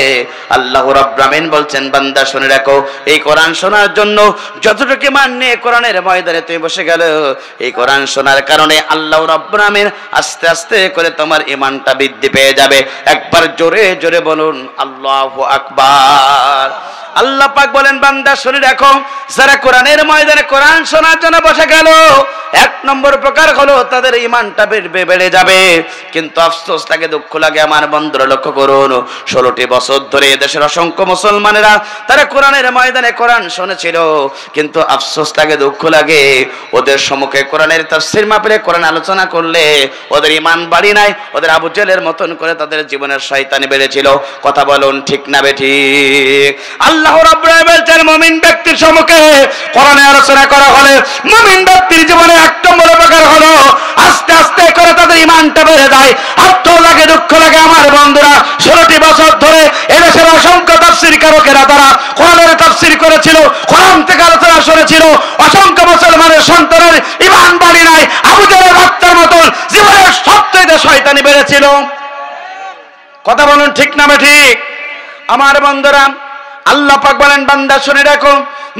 আল্লাহ রাব্বুল আমিন বলছেন বান্দা শুনে রাখো, এই কোরআন শোনার জন্য যতটুকু মান নিয়ে কোরআনের ময়দানে তুমি বসে গেল, এই কোরআন শোনার কারণে আল্লাহ রাব্বুল আমিন আস্তে আস্তে করে তোমার ঈমানটা বৃদ্ধি পেয়ে যাবে। একবার জোরে জোরে বলুন আল্লাহু আকবার। আল্লাহ পাক বলেন বান্দা শুনে রাখো, যারা কোরআনের ময়দানে কোরআন শোনার জন্য বসে গেল, এক নম্বর প্রকার হলো তাদের ঈমানটা বেড়ে যাবে। কিন্তু আফসোস লাগে, দুঃখ লাগে আমার বন্ধুরা, লক্ষ্য করুন 16টি বছর ধরে দেশের অসংখ্য মুসলমানেরা তারা কোরআনের ময়দানে কোরআন শুনেছিল, কিন্তু আফসোস লাগে, দুঃখ লাগে, ওদের সম্মুখে কোরআনের তাফসীর মাহফিলে কোরআন আলোচনা করলে ওদের ঈমান বাড়ি নাই, ওদের আবু জেলের মতন করে তাদের জীবনের শয়তানি বেড়েছিল। কথা বলুন ঠিক না বেঠিক? আল্লাহ রাব্বুল আলামিন বলছেন মুমিন ব্যক্তির সম্মুখে কোরআনে আলোচনা করা হলে মুমিন ব্যক্তির জীবনে এক নম্বর প্রকার হলো আস্তে আস্তে করে তাদের ঈমানটা বেড়ে যায়। আত্ম লাগে, দুঃখ লাগে আমার বন্ধুরা, 16টি বছর ধরে এদেশের অসংখ্য তাফসীরকারকেরা তারা কোরআনের তাফসীর করেছিল, কোরআন থেকে আলোচনা শুনেছিল, অসংখ্য মুসলমানের সন্তানের ঈমান বাড়ি নাই, আবু জেলের বাচ্চার মতন জীবনের সবচেয়ে শয়তানি বেড়েছিল। কথা বলুন ঠিক না ঠিক? আমার বন্ধুরা, আল্লাহ পাক বলেন বান্দা শুনে রাখো,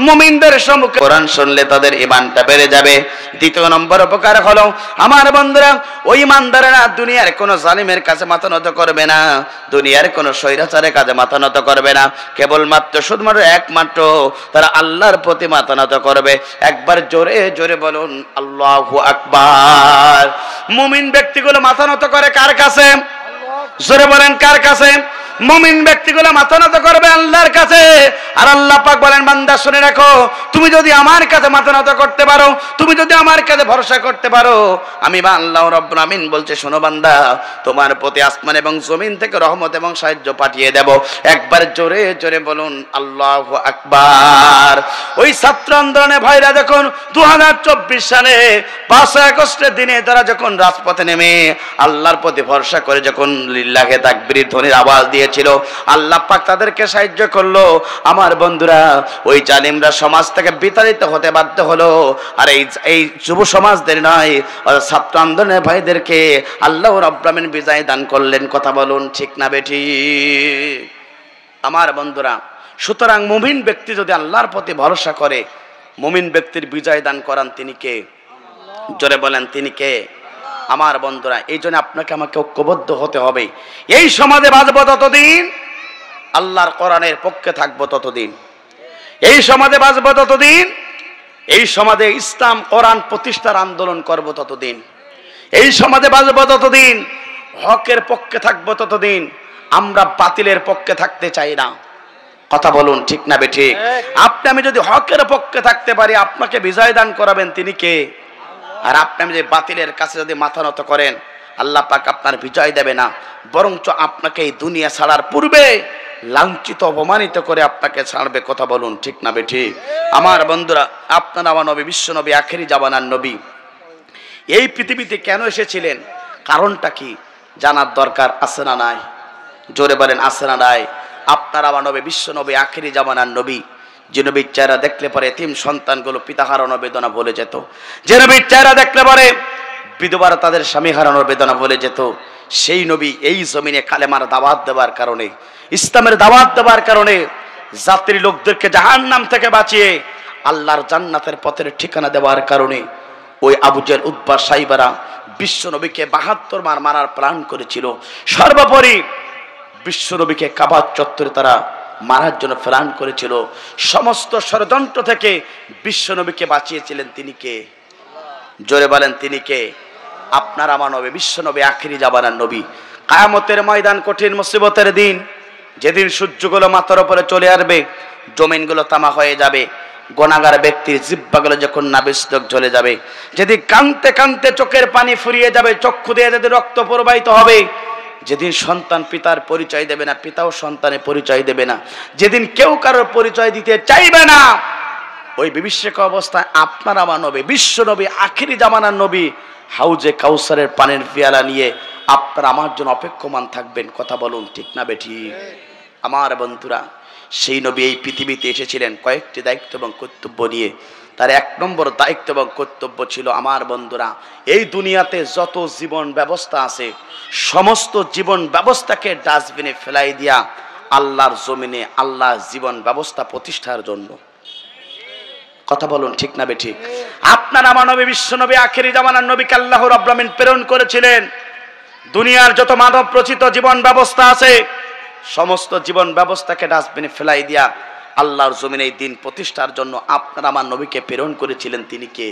মুমিনদের সম্মুখে কোরআন শুনলে তাদের ঈমানটা বেড়ে যাবে। দ্বিতীয় নম্বর উপকার হলো আমার বন্ধুরা, ওই ঈমানদারেরা দুনিয়ার কোনো জালিমের কাছে মাথা নত করবে না, দুনিয়ার কোনো স্বৈরাচারের কাছে মাথা নত করবে না, কেবলমাত্র শুধুমাত্র একমাত্র তারা আল্লাহর প্রতি মাথা নত করবে। একবার জোরে জোরে বলুন আল্লাহু আকবার। মুমিন ব্যক্তিগুলো মাথা নত করে কার কাছে? জোরে বলেন কার কাছে? মুমিন ব্যক্তিগুলো মাথা নত করবে আল্লাহর কাছে। আর আল্লাহ পাক বলেন বান্দা শুনে রাখো, তুমি যদি আমার কাছে মাথা নত করতে পারো, তুমি যদি আমার কাছে ভরসা করতে পারো, আমি বা আল্লাহ রাব্বুল আমিন বলছে শোনো বান্দা, তোমার প্রতি আসমান এবং জমিন থেকে রহমত এবং সাহায্য পাঠিয়ে দেব। একবার জোরে জোরে বলুন আল্লাহু আকবার। ওই ছাত্র আন্দোলনে ভাইরা যখন 2024 সালে 5 আগস্টের দিনে তারা যখন রাজপথে নেমে আল্লাহর প্রতি ভরসা করে যখন লিল্লাহে তাকবীর ধ্বনির আওয়াজ দিয়েছিল, আল্লাহ পাক তাদেরকে সাহায্য করলো। আমার বন্ধুরা, ওই জালিমরা সমাজ থেকে বিতাড়িত হতে বাধ্য হলো। আর এই যুব সমাজদের নয়, ছাত্র আন্দোলনের ভাইদেরকে আল্লাহ রাব্বুল আমিন বিজয় দান করলেন। কথা বলুন ঠিক না বেঠিক? আমার বন্ধুরা, সুতরাং মুমিন ব্যক্তি যদি আল্লাহর প্রতি ভরসা করে, মুমিন ব্যক্তির বিজয় দান করান তিনি কে? জোরে বলেন তিনি কে? আমার বন্ধুরা, এই জন্য আপনাকে আমাকে ঐক্যবদ্ধ হতে হবে। এই সমাজে বাঁচবো ততদিন, আল্লাহর কোরআনের পক্ষে থাকবো ততদিন। এই সমাজে বাঁচবো ততদিন, এই সমাজে ইসলাম কোরআন প্রতিষ্ঠার আন্দোলন করব ততদিন। এই সমাজে বাঁচবো ততদিন, হকের পক্ষে থাকবো ততদিন। আমরা বাতিলের পক্ষে থাকতে চাই না। কথা বলুন ঠিক না বেঠিক? আপনি আমি যদি হকের পক্ষে থাকতে পারি, আপনাকে বিজয় দান করাবেন তিনি কে? আর আপনি আমি যদি বাতিলের কাছে যদি মাথা নত করেন, আল্লাহ পাক আপনার বিজয় দেবে না, বরঞ্চ আপনাকে এই দুনিয়া ছাড়ার পূর্বে লাঞ্ছিত অপমানিত করে আপনাকে ছাড়বে। কথা বলুন ঠিক না বেঠিক? আমার বন্ধুরা, আপনারা আমার নবী, বিশ্ব নবী, আখেরি জামানার নবী এই পৃথিবীতে কেন এসেছিলেন, কারণটা কি জানার দরকার আছে না নাই? জোরে বলেন আছে না নাই? আপনারা আমার নবী, বিশ্ব নবী, আখেরি জামানার নবী, যে নবীর চেহারা দেখলে পরে এতিম সন্তানগুলো পিতা হারানোর বেদনা ভুলে যেত, যে নবীর চেহারা দেখলে পরে বিধবারা তাদের স্বামী হারানোর বেদনা ভুলে যেত, সেই নবী এই জমিনে কালেমার দাওয়াত দেওয়ার কারণে, ইসলামের দাওয়াত দেওয়ার কারণে জাতির লোকদেরকে জাহান্নাম থেকে বাঁচিয়ে আল্লাহর জান্নাতের পথের ঠিকানা দেওয়ার কারণে ওই আবু জেহেল, উতবা, সাইবারা বিশ্ব নবীকে 72 বার মারার প্ল্যান করেছিল। সর্বোপরি বিশ্ব নবীকে কাবা চত্বরে তারা মারার জন্য প্ল্যান করেছিল। সমস্ত ষড়যন্ত্র থেকে বিশ্ব নবীকে বাঁচিয়েছিলেন তিনি কে? জোরে বলেন তিনি কে? আপনার আমার নবী, বিশ্ব নবী, আখেরি জামানার নবী। কিয়ামতের ময়দান কঠিন মুসিবতের দিন, যেদিন সূর্যগুলো মাথার উপরে চলে আসবে, জমিনগুলো তামা হয়ে যাবে, গুনাহগার ব্যক্তির জিহ্বাগুলো যখন নাবিষ্টক জ্বলে যাবে, যেদিন কাঁদতে কাঁদতে চোখের পানি ফুরিয়ে যাবে, চক্ষু দিয়ে যেদিন রক্ত প্রবাহিত হবে, যেদিন সন্তান পিতার পরিচয় দেবে না, পিতাও সন্তানের পরিচয় দেবে না, যেদিন কেউ কারোর পরিচয় দিতে চাইবে না, ওই বিভীষিক অবস্থায় আপনার আমার নবী, বিশ্ব নবী, আখিরি জামানার নবী হাউজে কাউসারের পানির পেয়ালা নিয়ে আপনার আমার জন্য অপেক্ষমান থাকবেন। কথা বলুন ঠিক না বেঠিক? আমার বন্ধুরা, সেই নবী এই পৃথিবীতে এসেছিলেন কয়েকটি দায়িত্ব এবং কর্তব্য নিয়ে। তার এক নম্বর দায়িত্ব এবং কর্তব্য ছিল, আমার বন্ধুরা, এই দুনিয়াতে যত জীবন ব্যবস্থা আছে সমস্ত জীবন ব্যবস্থাকে ডাস্টবিনে ফেলাই দিয়া আল্লাহর জমিনে আল্লাহর জীবন ব্যবস্থা প্রতিষ্ঠার জন্য। কথা বলুন ঠিক না বেঠিক? আপনার আমার নবী, বিশ্ব নবী, আখেরি জামানার নবীকে আল্লাহ রাব্বুল আলামিন প্রেরণ করেছিলেন দুনিয়ার যত মানব রচিত জীবন ব্যবস্থা আছে সমস্ত জীবন ব্যবস্থাকে ডাস্টবিনে ফেলাই দিয়া আল্লাহর জমিনে এই দিন প্রতিষ্ঠার জন্য আপনার আমার নবীকে প্রেরণ করেছিলেন। তিনি কে?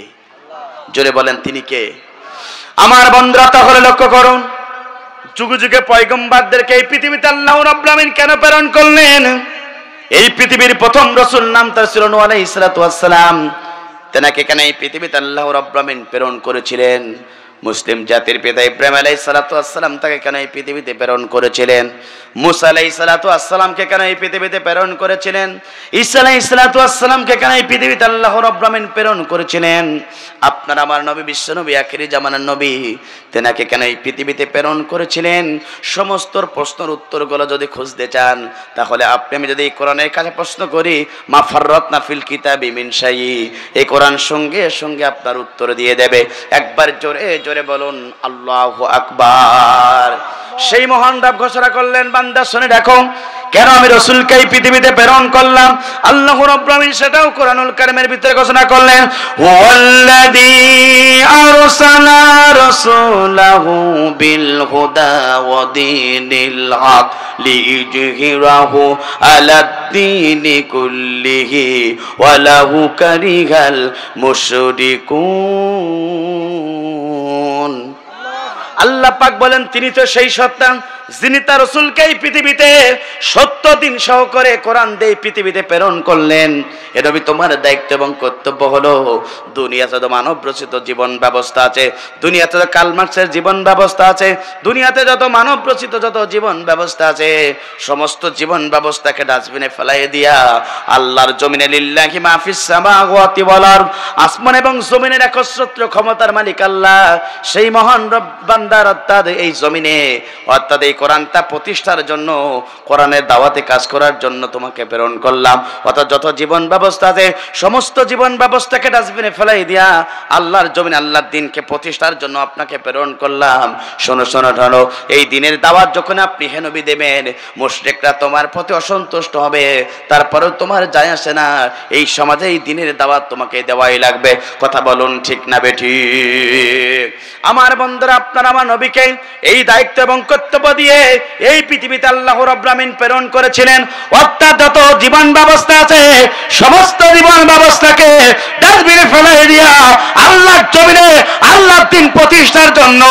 জোরে বলেন, তিনি কে? আমার বন্ধুরা, তাহলে লক্ষ্য করুন, যুগে যুগে পয়গম্বরদেরকে এই পৃথিবীতে আল্লাহ রাব্বুল আলামিন কেন প্রেরণ করলেন? এই পৃথিবীর প্রথম রাসূল নাম তার ছিল নূহ আলাইহিস সালাতু ওয়াস সালাম। তেনাকে কেন এই পৃথিবীতে আল্লাহ রাব্বুল আলামিন প্রেরণ করেছিলেন? মুসলিম জাতির পিতা ইব্রাহিম আলাইহিস সালাতু ওয়াস সালাম তাকে কেন এই পৃথিবীতে প্রেরণ করেছিলেন? মুসা আলাইহিস সালাতু ওয়াস সালামকে কেন এই পৃথিবীতে প্রেরণ করেছিলেন? ঈসা আলাইহিস সালাতু ওয়াস সালামকে কেন এই পৃথিবীতে আল্লাহ রাব্বুল আলামিন প্রেরণ করেছিলেন? আপনার আমার নবী, বিশ্ব নবী, আখিরি জামানার নবী, তেনাকে কেন এই পৃথিবীতে প্রেরণ করেছিলেন? সমস্ত প্রশ্নের উত্তরগুলো যদি খুঁজতে চান তাহলে আপনি আমি যদি এই কোরআনের কাছে প্রশ্ন করি, মা ফাররাতনা ফিল কিতাবি মিন শাই, এই কোরআন সঙ্গে সঙ্গে আপনার উত্তর দিয়ে দেবে। একবার জোরে জোরে বলুন আল্লাহু আকবার। সেই মহান রব ঘোষণা করলেন, বান্দা শুনে দেখো, কেন আমি রাসূলকে এই পৃথিবীতে প্রেরণ করলাম। আল্লাহ রাব্বুল আলামিন সেটাও কোরআনুল কারীমের ভিতরে ঘোষণা করলেন, ওয়াল্লাযী আরসালা রাসূলাহু বিল হুদা ওয়া দীনিল হক লিইয়ুযহিরাহু আলাদ-দীনি কুল্লিহি ওয়া লাহু কারিহাল মুশরিকুন। আল্লাহ পাক বলেন, তিনি তো সেই সত্তা যিনি তার রাসূলকে এই পৃথিবীতে সত্য দিন সহকারে কোরআন দিয়ে পৃথিবীতে প্রেরণ করলেন। এ নবী, তোমার দায়িত্ব এবং কর্তব্য হলো দুনিয়াতে যত মানব রচিত জীবন ব্যবস্থা আছে, দুনিয়াতে যত কার্ল মার্কসের জীবন ব্যবস্থা আছে, দুনিয়াতে যত মানব রচিত যত জীবন ব্যবস্থা আছে সমস্ত জীবন ব্যবস্থাকে ডাস্টবিনে ফেলাই দিয়া আল্লাহর জমিনে লিল্লাহি মা ফিস সামাওয়াতি ওয়াল আরদ, আসমান এবং জমিনের একচ্ছত্র ক্ষমতার মালিক আল্লাহ, সেই মহান রব বান্দার অর্থাৎ এই জমিনে অর্থাৎ এই কোরআনটা প্রতিষ্ঠার জন্য, কোরআনের দাওয়াতে কাজ করার জন্য তোমাকে প্রেরণ করলাম। অর্থাৎ যত জীবন ব্যবস্থা আছে সমস্ত জীবন ব্যবস্থাকে ডাস্টবিনে ফেলাই দিয়া আল্লাহর জমিনে আল্লাহর দ্বীনকে প্রতিষ্ঠার জন্য আপনাকে প্রেরণ করলাম। শোনো শোনো শোনো, এই দ্বীনের দাওয়াত যখন আপনি হে নবী দেবেন, মুশরিকরা তোমার প্রতি অসন্তুষ্ট হবে, তারপরেও তোমার যায় আসে না, এই সমাজে এই দ্বীনের দাওয়াত তোমাকে দেওয়াই লাগবে। কথা বলুন ঠিক না বেঠিক? আমার বন্ধুরা, আপনার আমার নবীকে এই দায়িত্ব এবং কর্তব্য দিয়ে এই পৃথিবীতে আল্লাহ রাব্বুল আলামিন প্রেরণ করেছিলেন। অর্থাৎ যত জীবন ব্যবস্থা আছে সমস্ত জীবন ব্যবস্থাকে ডাস্টবিনে ফেলাই দিয়া আল্লাহর জমিনে আল্লাহর দ্বীন প্রতিষ্ঠার জন্য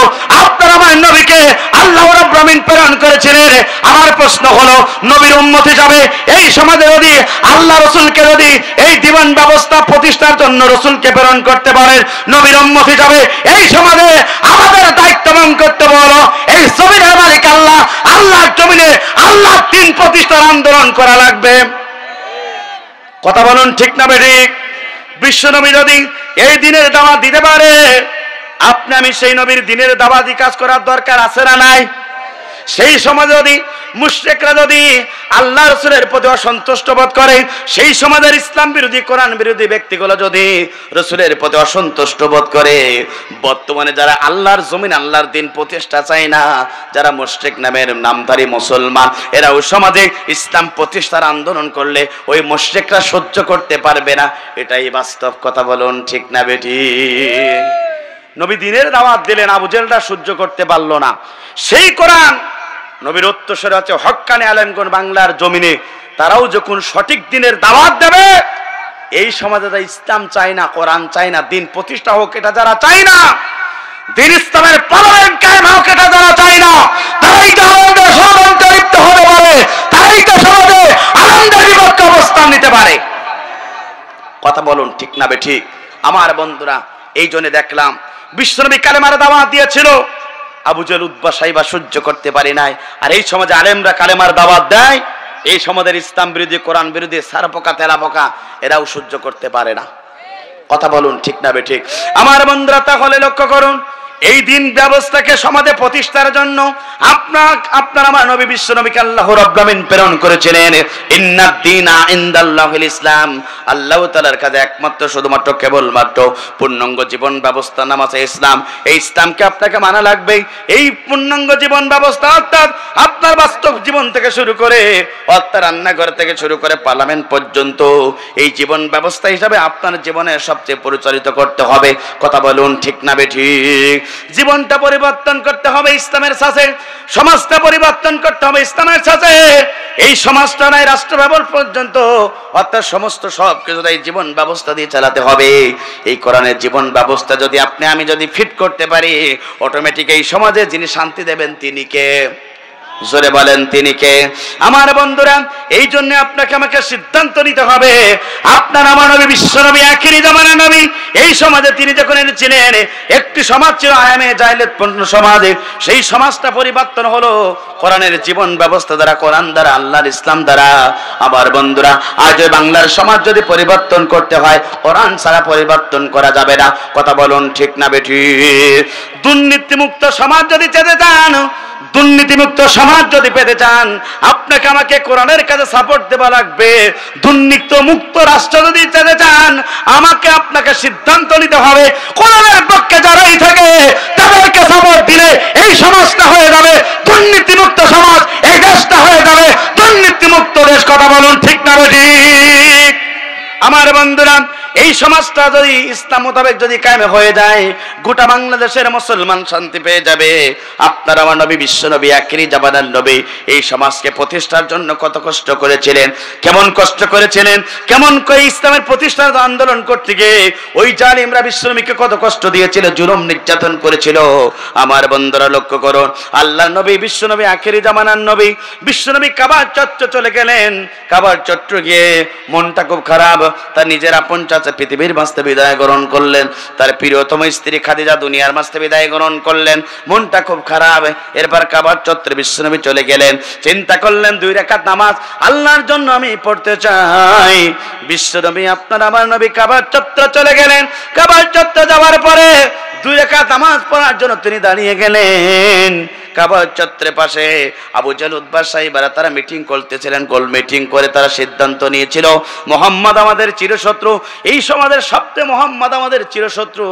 আপনার আমার নবীকে আল্লাহ রাব্বুল আলামিন প্রেরণ করেছিলেন। আমার প্রশ্ন হলো, নবীর উম্মত হিসাবে এই সমাজে যদি আল্লাহ রাসূলকে যদি এই জীবন ব্যবস্থা প্রতিষ্ঠার জন্য রাসূলকে প্রেরণ করতে পারেন, নবীর উম্মত হিসাবে এই সমাজে আমাদের দায়িত্ব এবং কর্তব্য হলো এই জমিনের মালিক আল্লাহ, আল্লাহর জমিনে আল্লাহর দ্বীন প্রতিষ্ঠার আন্দোলন করা লাগবে। কথা বলুন ঠিক না বেঠিক? বিশ্ব নবী যদি এই দ্বীনের দাওয়াত দিতে পারে, আপনি আমি সেই নবীর দ্বীনের দাওয়াতি কাজ করার দরকার আছে না নাই? সেই সমাজে যদি মুশরিকরা যদি আল্লাহ রাসূলের প্রতি অসন্তুষ্ট বোধ করে, সেই সমাজের ইসলাম বিরোধী কোরআন বিরোধী ব্যক্তিগুলো যদি রাসূলের প্রতি অসন্তুষ্ট বোধ করে, বর্তমানে যারা আল্লাহর জমিন আল্লাহর দ্বীন প্রতিষ্ঠা চায় না, যারা মুশরিক নামের নামধারী মুসলমান, এরা ওই সমাজে ইসলাম প্রতিষ্ঠার আন্দোলন করলে ওই মুশরিকরা সহ্য করতে পারবে না। এটাই বাস্তব। কথা বলুন ঠিক না বেঠিক? নবী দ্বীনের দাওয়াত দিলেন, আবু জেহেলরা সহ্য করতে পারল না। সেই কোরআন নবীর উত্তরসূরি আছে হক্কানি আলেমগণ বাংলার জমিনে, তারাও যখন সঠিক দ্বীনের দাওয়াত দেবে, এই সমাজে যারা ইসলাম চায় না, কোরআন চায় না, দ্বীন প্রতিষ্ঠা হোক এটা যারা চায় না, দ্বীন ইসলামের পালন কায়েম হোক এটা যারা চায় না, তারাই তো আমাদের ষড়যন্ত্রে লিপ্ত হতে পারে, তারাই তো সমাজে আনন্দের বিপক্ষে অবস্থান নিতে পারে। কথা বলুন ঠিক না বেঠিক? আমার বন্ধুরা, এই জন্য দেখলাম বিশ্বনবী কালেমার দাওয়াত দিয়েছিল, আবু জেহেল উতবা সাইবা সহ্য করতে পারে নাই। আর এই সমাজে আলেমরা কালেমার দাওয়াত দেয়, এই সমাজের ইসলাম বিরোধী, কোরআন বিরোধী সারপোকা তেলাপোকা এরাও সহ্য করতে পারে না। কথা বলুন ঠিক না বেঠিক? আমার বন্ধুরা তাহলে লক্ষ্য করুন, এই দিন ব্যবস্থাকে সমাজে প্রতিষ্ঠার জন্য আপনার আমার নবী বিশ্ব নবীকে আল্লাহ রাব্বুল আলামিন প্রেরণ করেছিলেন। ইন্নাদ দীনা ইনদাল্লাহিল ইসলাম, আল্লাহ তাআলার কাছে একমাত্র শুধুমাত্র কেবলমাত্র পূর্ণাঙ্গ জীবন ব্যবস্থা নাম আছে ইসলাম। এই ইসলামকে আপনাকে মানা লাগবে। এই পূর্ণাঙ্গ জীবন ব্যবস্থা অর্থাৎ আপনার বাস্তব জীবন থেকে শুরু করে, অর্থাৎ রান্নাঘর থেকে শুরু করে পার্লামেন্ট পর্যন্ত এই জীবন ব্যবস্থা হিসাবে আপনার জীবনে সবচেয়ে পরিচালিত করতে হবে। কথা বলুন ঠিক না বেঠিক? জীবনটা পরিবর্তন করতে হবে ইসলামের সাথে, সমাজটা পরিবর্তন করতে হবে ইসলামের সাথে। এই সমাজটা নাই রাষ্ট্র ব্যবস্থা পর্যন্ত, অর্থাৎ সমস্ত সব কিছু এই জীবন ব্যবস্থা দিয়ে চালাতে হবে। এই কোরআনের জীবন ব্যবস্থা যদি আমি যদি ফিট করতে পারি, অটোমেটিক এই সমাজে যিনি শান্তি দেবেন তিনি কে? জোরে বলেন তিনি কে? আমার বন্ধুরা, এই জন্য আপনাকে আমাকে সিদ্ধান্ত নিতে হবে। আপনার আমার নবী বিশ্ব নবী আখিরি জামানার নবী, এই সমাজে তিনি যখন এনেছিলেন, একটি সমাজ ছিল আয়ামে জাহিলিয়াতপূর্ণ সমাজ, সেই সমাজটা পরিবর্তন হলো কোরআনের জীবন ব্যবস্থা দ্বারা, কোরআন দ্বারা, আল্লাহর ইসলাম দ্বারা। আমার বন্ধুরা, আজ বাংলার সমাজ যদি পরিবর্তন করতে হয়, কোরআন ছাড়া পরিবর্তন করা যাবে না। কথা বলুন ঠিক না বেঠিক? দুর্নীতিমুক্ত সমাজ যদি পেতে চান, দুর্নীতিমুক্ত সমাজ যদি পেতে চান, আপনাকে আমাকে কোরআনের কাছে সাপোর্ট দেওয়া লাগবে। দুর্নীতি মুক্ত রাষ্ট্র যদি পেতে চান, আমাকে আপনাকে সিদ্ধান্ত নিতে হবে কোরআনের পক্ষে যারাই থাকে তাদেরকে সাপোর্ট দিলে এই সমাজটা হয়ে যাবে দুর্নীতিমুক্ত সমাজ, এই দেশটা হয়ে যাবে দুর্নীতিমুক্ত দেশ। কথা বলুন ঠিক না ঠিক? আমার বন্ধুরা, এই সমাজটা যদি ইসলাম মোতাবেক যদি কায়েম হয়ে যায়, গোটা বাংলাদেশের মুসলমান শান্তি পেয়ে যাবে। আপনার আমার নবী বিশ্ব নবী আখিরি জামানার নবী এই সমাজকে প্রতিষ্ঠার জন্য কত কষ্ট করেছিলেন, কেমন কষ্ট করেছিলেন, কেমন করে ইসলামের প্রতিষ্ঠার আন্দোলন করতে গিয়ে ওই জালিমরা বিশ্ব নবীকে কত কষ্ট দিয়েছিল, জুলুম নির্যাতন করেছিল। আমার বন্ধুরা লক্ষ্য করুন, আল্লাহর নবী বিশ্ব নবী আখিরি জামানার নবী বিশ্ব নবী কাবার চত্বর চলে গেলেন। কাবার চত্বর গিয়ে মনটা খুব খারাপ, তার নিজের আপন চাচা পৃথিবীর মাঝে বিদায় গ্রহণ করলেন, তার প্রিয়তম স্ত্রী খাদিজা দুনিয়ার মাঝে বিদায় গ্রহণ করলেন, মনটা খুব খারাপ। এরপর কাবার চত্বরে বিশ্বনবী চলে গেলেন, চিন্তা করলেন 2 রাকাত নামাজ আল্লাহর জন্য আমি পড়তে চাই। বিশ্বনবী আপনার আমার নবী কাবার চত্বরে চলে গেলেন। কাবার চত্বরে যাওয়ার পরে 2 রাকাত নামাজ পড়ার জন্য তিনি দাঁড়িয়ে গেলেন। কাবার চত্বরের পাশে আবু জাহল উতবা সাহিবারা তারা মিটিং করতেছিলেন। গোল মিটিং করে তারা সিদ্ধান্ত নিয়েছিল, মুহাম্মদ আমাদের চিরশত্রু, এই সমাজের সবচেয়ে মুহাম্মদ আমাদের চিরশত্রু।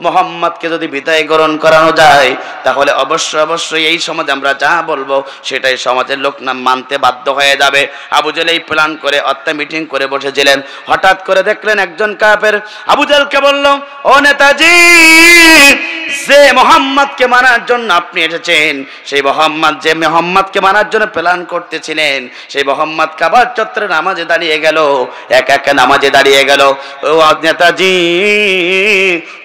মুহাম্মদকে যদি বিদায় গ্রহণ করানো যায়, তাহলে অবশ্যই এই সমাজে আমরা যা বলবো সেটাই সমাজের লোক না মানতে বাধ্য হয়ে যাবে। আবু জাহল এই প্ল্যান করে মিটিং করে বসেছিলেন। হঠাৎ করে দেখলেন একজন কাফের আবু জাহলকে বলল, ও নেতাজি, যে মুহাম্মদকে মানার জন্য আপনি এসেছেন, সেই মুহাম্মদকে মানার জন্য প্ল্যান করতেছিলেন, সেই মুহাম্মদ কাবার চত্বরে নামাজে দাঁড়িয়ে গেল, একা নামাজে দাঁড়িয়ে গেল। ও নেতাজি,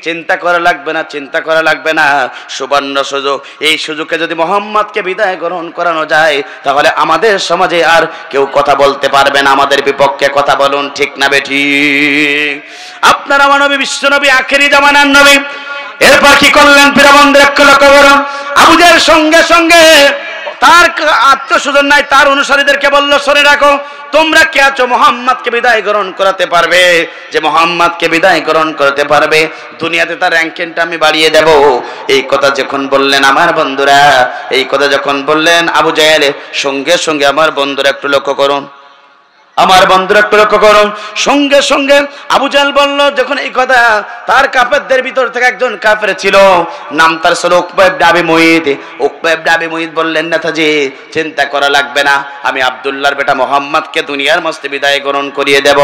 চিন্তা করা লাগবে না, সুবর্ণ সুযোগ। এই সুযোগে যদি মুহাম্মদকে বিদায় গ্রহণ করানো যায়, তাহলে আমাদের সমাজে আর কেউ কথা বলতে পারবে না আমাদের বিপক্ষে। কথা বলুন ঠিক না বেঠিক? আপনার আমার নবী বিশ্ব নবী আখিরি জামানার নবী। এরপর কি করলেন প্রিয় বন্ধুরা, লক্ষ্য করুন, আবু জাহল সঙ্গে সঙ্গে তার আত্মস্বজন নাই, তার অনুসারীদেরকে বলল, শুনে রাখো, তোমরা কে আছো মুহাম্মদকে বিদায় গ্রহণ করাতে পারবে? যে মুহাম্মদকে বিদায় গ্রহণ করতে পারবে, দুনিয়াতে তার র্যাঙ্কিংটা আমি বাড়িয়ে দেব। এই কথা যখন বললেন আমার বন্ধুরা, এই কথা যখন বললেন আবু জাহল, সঙ্গে সঙ্গে আমার বন্ধুরা একটু লক্ষ্য করুন, সঙ্গে সঙ্গে আবু জাহল বলল, যখন এই কথা, তার কাফেরদের ভিতর থেকে একজন কাফের ছিল, নাম তার ছিল উকবা ইবনে আবি মুইত। উকবা ইবনে আবি মুইত বললেন, নেতাজি চিন্তা করা লাগবে না, আমি আব্দুল্লাহর বেটা মুহাম্মদকে দুনিয়ার মস্তে বিদায় গ্রহণ করিয়ে দেব,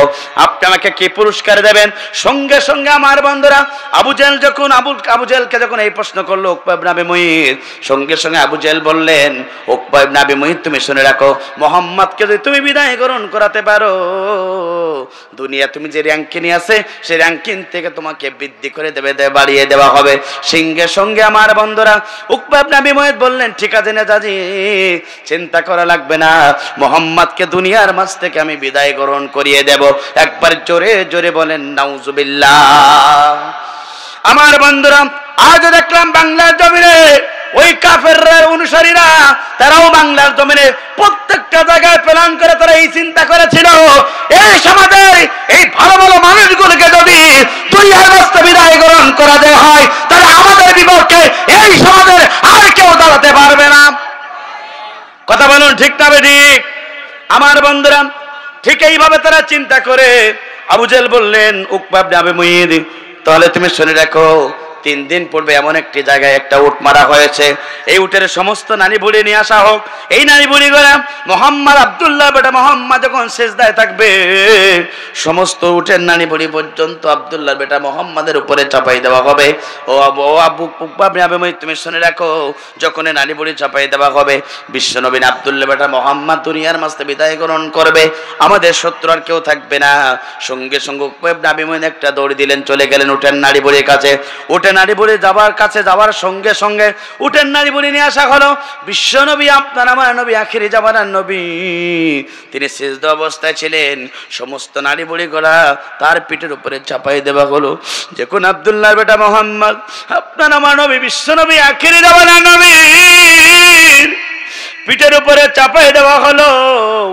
আপনি আমাকে কি পুরস্কার দেবেন? সঙ্গে সঙ্গে আমার বন্ধুরা আবু জাহলকে যখন এই প্রশ্ন করলো উকবা ইবনে আবি মুইত, সঙ্গে সঙ্গে আবু জাহল বললেন, উকবা ইবনে আবি মুইত, তুমি শুনে রাখো, মুহাম্মদকে যদি তুমি বিদায় গ্রহণ করাতে পারো, দুনিয়া তুমি যে র্যাঙ্কিং আছে সেই র্যাঙ্কিং থেকে তোমাকে বৃদ্ধি করে বাড়িয়ে দেওয়া হবে। সঙ্গে সঙ্গে আমার বন্ধুরা উকবা ইবনে আবি মুইত বললেন, ঠিক আছে নেতাজি, চিন্তা করা লাগবে না, মুহাম্মদকে দুনিয়ার মাঝ থেকে আমি বিদায় গ্রহণ করিয়ে দেব। একবার জোরে জোরে বলেন নাউজুবিল্লাহ। আমার বন্ধুরা, আজ দেখলাম বাংলার জমিনে ওই কাফেররা অনুসারীরা তারাও বাংলার জমিনে প্রত্যেকটা জায়গায় প্ল্যান করে তারা এই চিন্তা করেছিল, এই সমাজে এই ভালো ভালো মানুষগুলোকে যদি দুনিয়ার রাস্তা বিদায় গ্রহণ করা দেওয়া হয় তাহলে আমাদের বিপক্ষে এই সমাজের আর কেউ দাঁড়াতে পারবে না। কথা বলুন ঠিক না বেঠিক? আমার বন্ধুরা, ঠিক এইভাবে তারা চিন্তা করে আবু জেহেল বললেন, উকবা ইবনে আবি মুঈদ, তাহলে তুমি শুনে রাখো, 3 দিন পূর্বে এমন একটি জায়গায় একটা উট মারা হয়েছে, এই উটের সমস্ত নারী বুড়ি নিয়ে আসা হোক। এই নারী বুড়িগুলা মোহাম্মদ আব্দুল্লাহ বেটা মোহাম্মদ যখন সেজদায় থাকবে সমস্ত উটের নারী বুড়ি পর্যন্ত আব্দুল্লাহ বেটা মোহাম্মদের উপরে চাপাই দেওয়া হবে। ও আবু উকবা ইবনে আবি মুঈদ, তুমি শুনে রাখো, যখন এই নারী বুড়ি চাপাই দেওয়া হবে বিশ্বনবী আব্দুল্লাহ বেটা মোহাম্মদ দুনিয়ার মাঝে বিদায় গ্রহণ করবে, আমাদের শত্রু আর কেউ থাকবে না। সঙ্গে সঙ্গে উকবা ইবনে আবি মুঈদ একটা দৌড় দিলেন, চলে গেলেন উটের নারী বুড়ির কাছে। উটের নারী বুড়ি যাওয়ার সঙ্গে সঙ্গে উটের নারী বুড়ি নিয়ে আসা হলো। বিশ্বনবী আপনার আমার নবী, আখিরি জামানার নবী, তিনি সিজদা অবস্থায় ছিলেন। সমস্ত নারী বুড়ি গলা তার পিঠের উপরে চাপাই দেওয়া হলো। যখন আব্দুল্লাহ বেটা মোহাম্মদ আপনার আমার নবী, বিশ্বনবী আখিরি জামানার নবী, পিঠের উপরে চাপাই দেওয়া হলো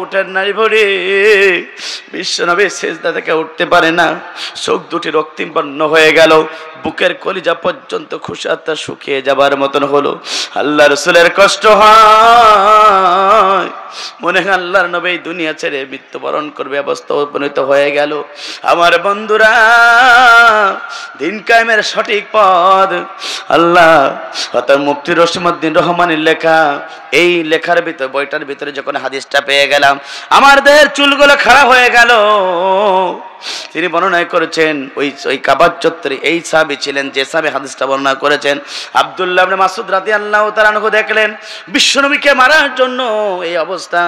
উটের নারী বুড়ি, বিশ্বনবী সিজদা থেকে উঠতে পারে না, চোখ দুটি রক্তিম হয়ে গেল, বুকের কলিজা পর্যন্ত খুশাতা শুকিয়ে যাবার মতন হলো। আল্লাহ রাসূলের কষ্ট হয়, মনে হয় আল্লাহর নবী দুনিয়া ছেড়ে মৃত্যুবরণ করবে অবস্থা উপনীত হয়ে গেল। আমার বন্ধুরা, দিন কায়েমের সঠিক পথ আল্লাহ হযরত মুফতি রশিদউদ্দিন রহমানের লেখা, এই লেখার ভিতরে, বইটার ভিতরে যখন হাদিসটা পেয়ে গেলাম আমার দেহের চুলগুলো খাড়া হয়ে গেল। তিনি বর্ণনা করেছেন ওই কাবার চত্বরে এই সাহাবী ছিলেন যে সাহাবী হাদিসটা বর্ণনা করেছেন, আব্দুল্লাহ ইবনে মাসউদ রাদিয়াল্লাহু তাআলা আনহু দেখলেন বিশ্বনবীকে মারার জন্য এই অবস্থা,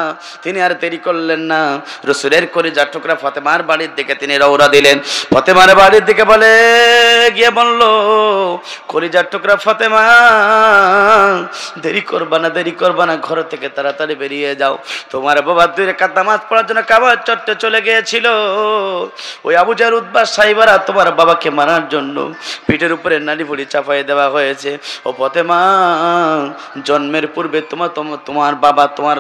তিনি আর দেরি করলেন না, রাসূলের কলিজার টুকরা ফাতেমার বাড়ির দিকে তিনি রওনা দিলেন। ফাতেমার বাড়ির দিকে বলে গিয়ে বলল, কলিজার টুকরা ফাতেমা, দেরি করবা না, ঘর থেকে তাড়াতাড়ি বেরিয়ে যাও, তোমার বাবা 2 রাকাত নামাজ পড়ার জন্য কাবার চত্বরে চলে গিয়েছিল, ওই আবু জাহল উতবা সাইবারা তোমার বাবাকে মারার জন্য পিঠের উপরে নারী বুড়ি চাপাই দেওয়া হয়েছে। ও ফাতেমা, জন্মের পূর্বে তোমার বাবা তোমার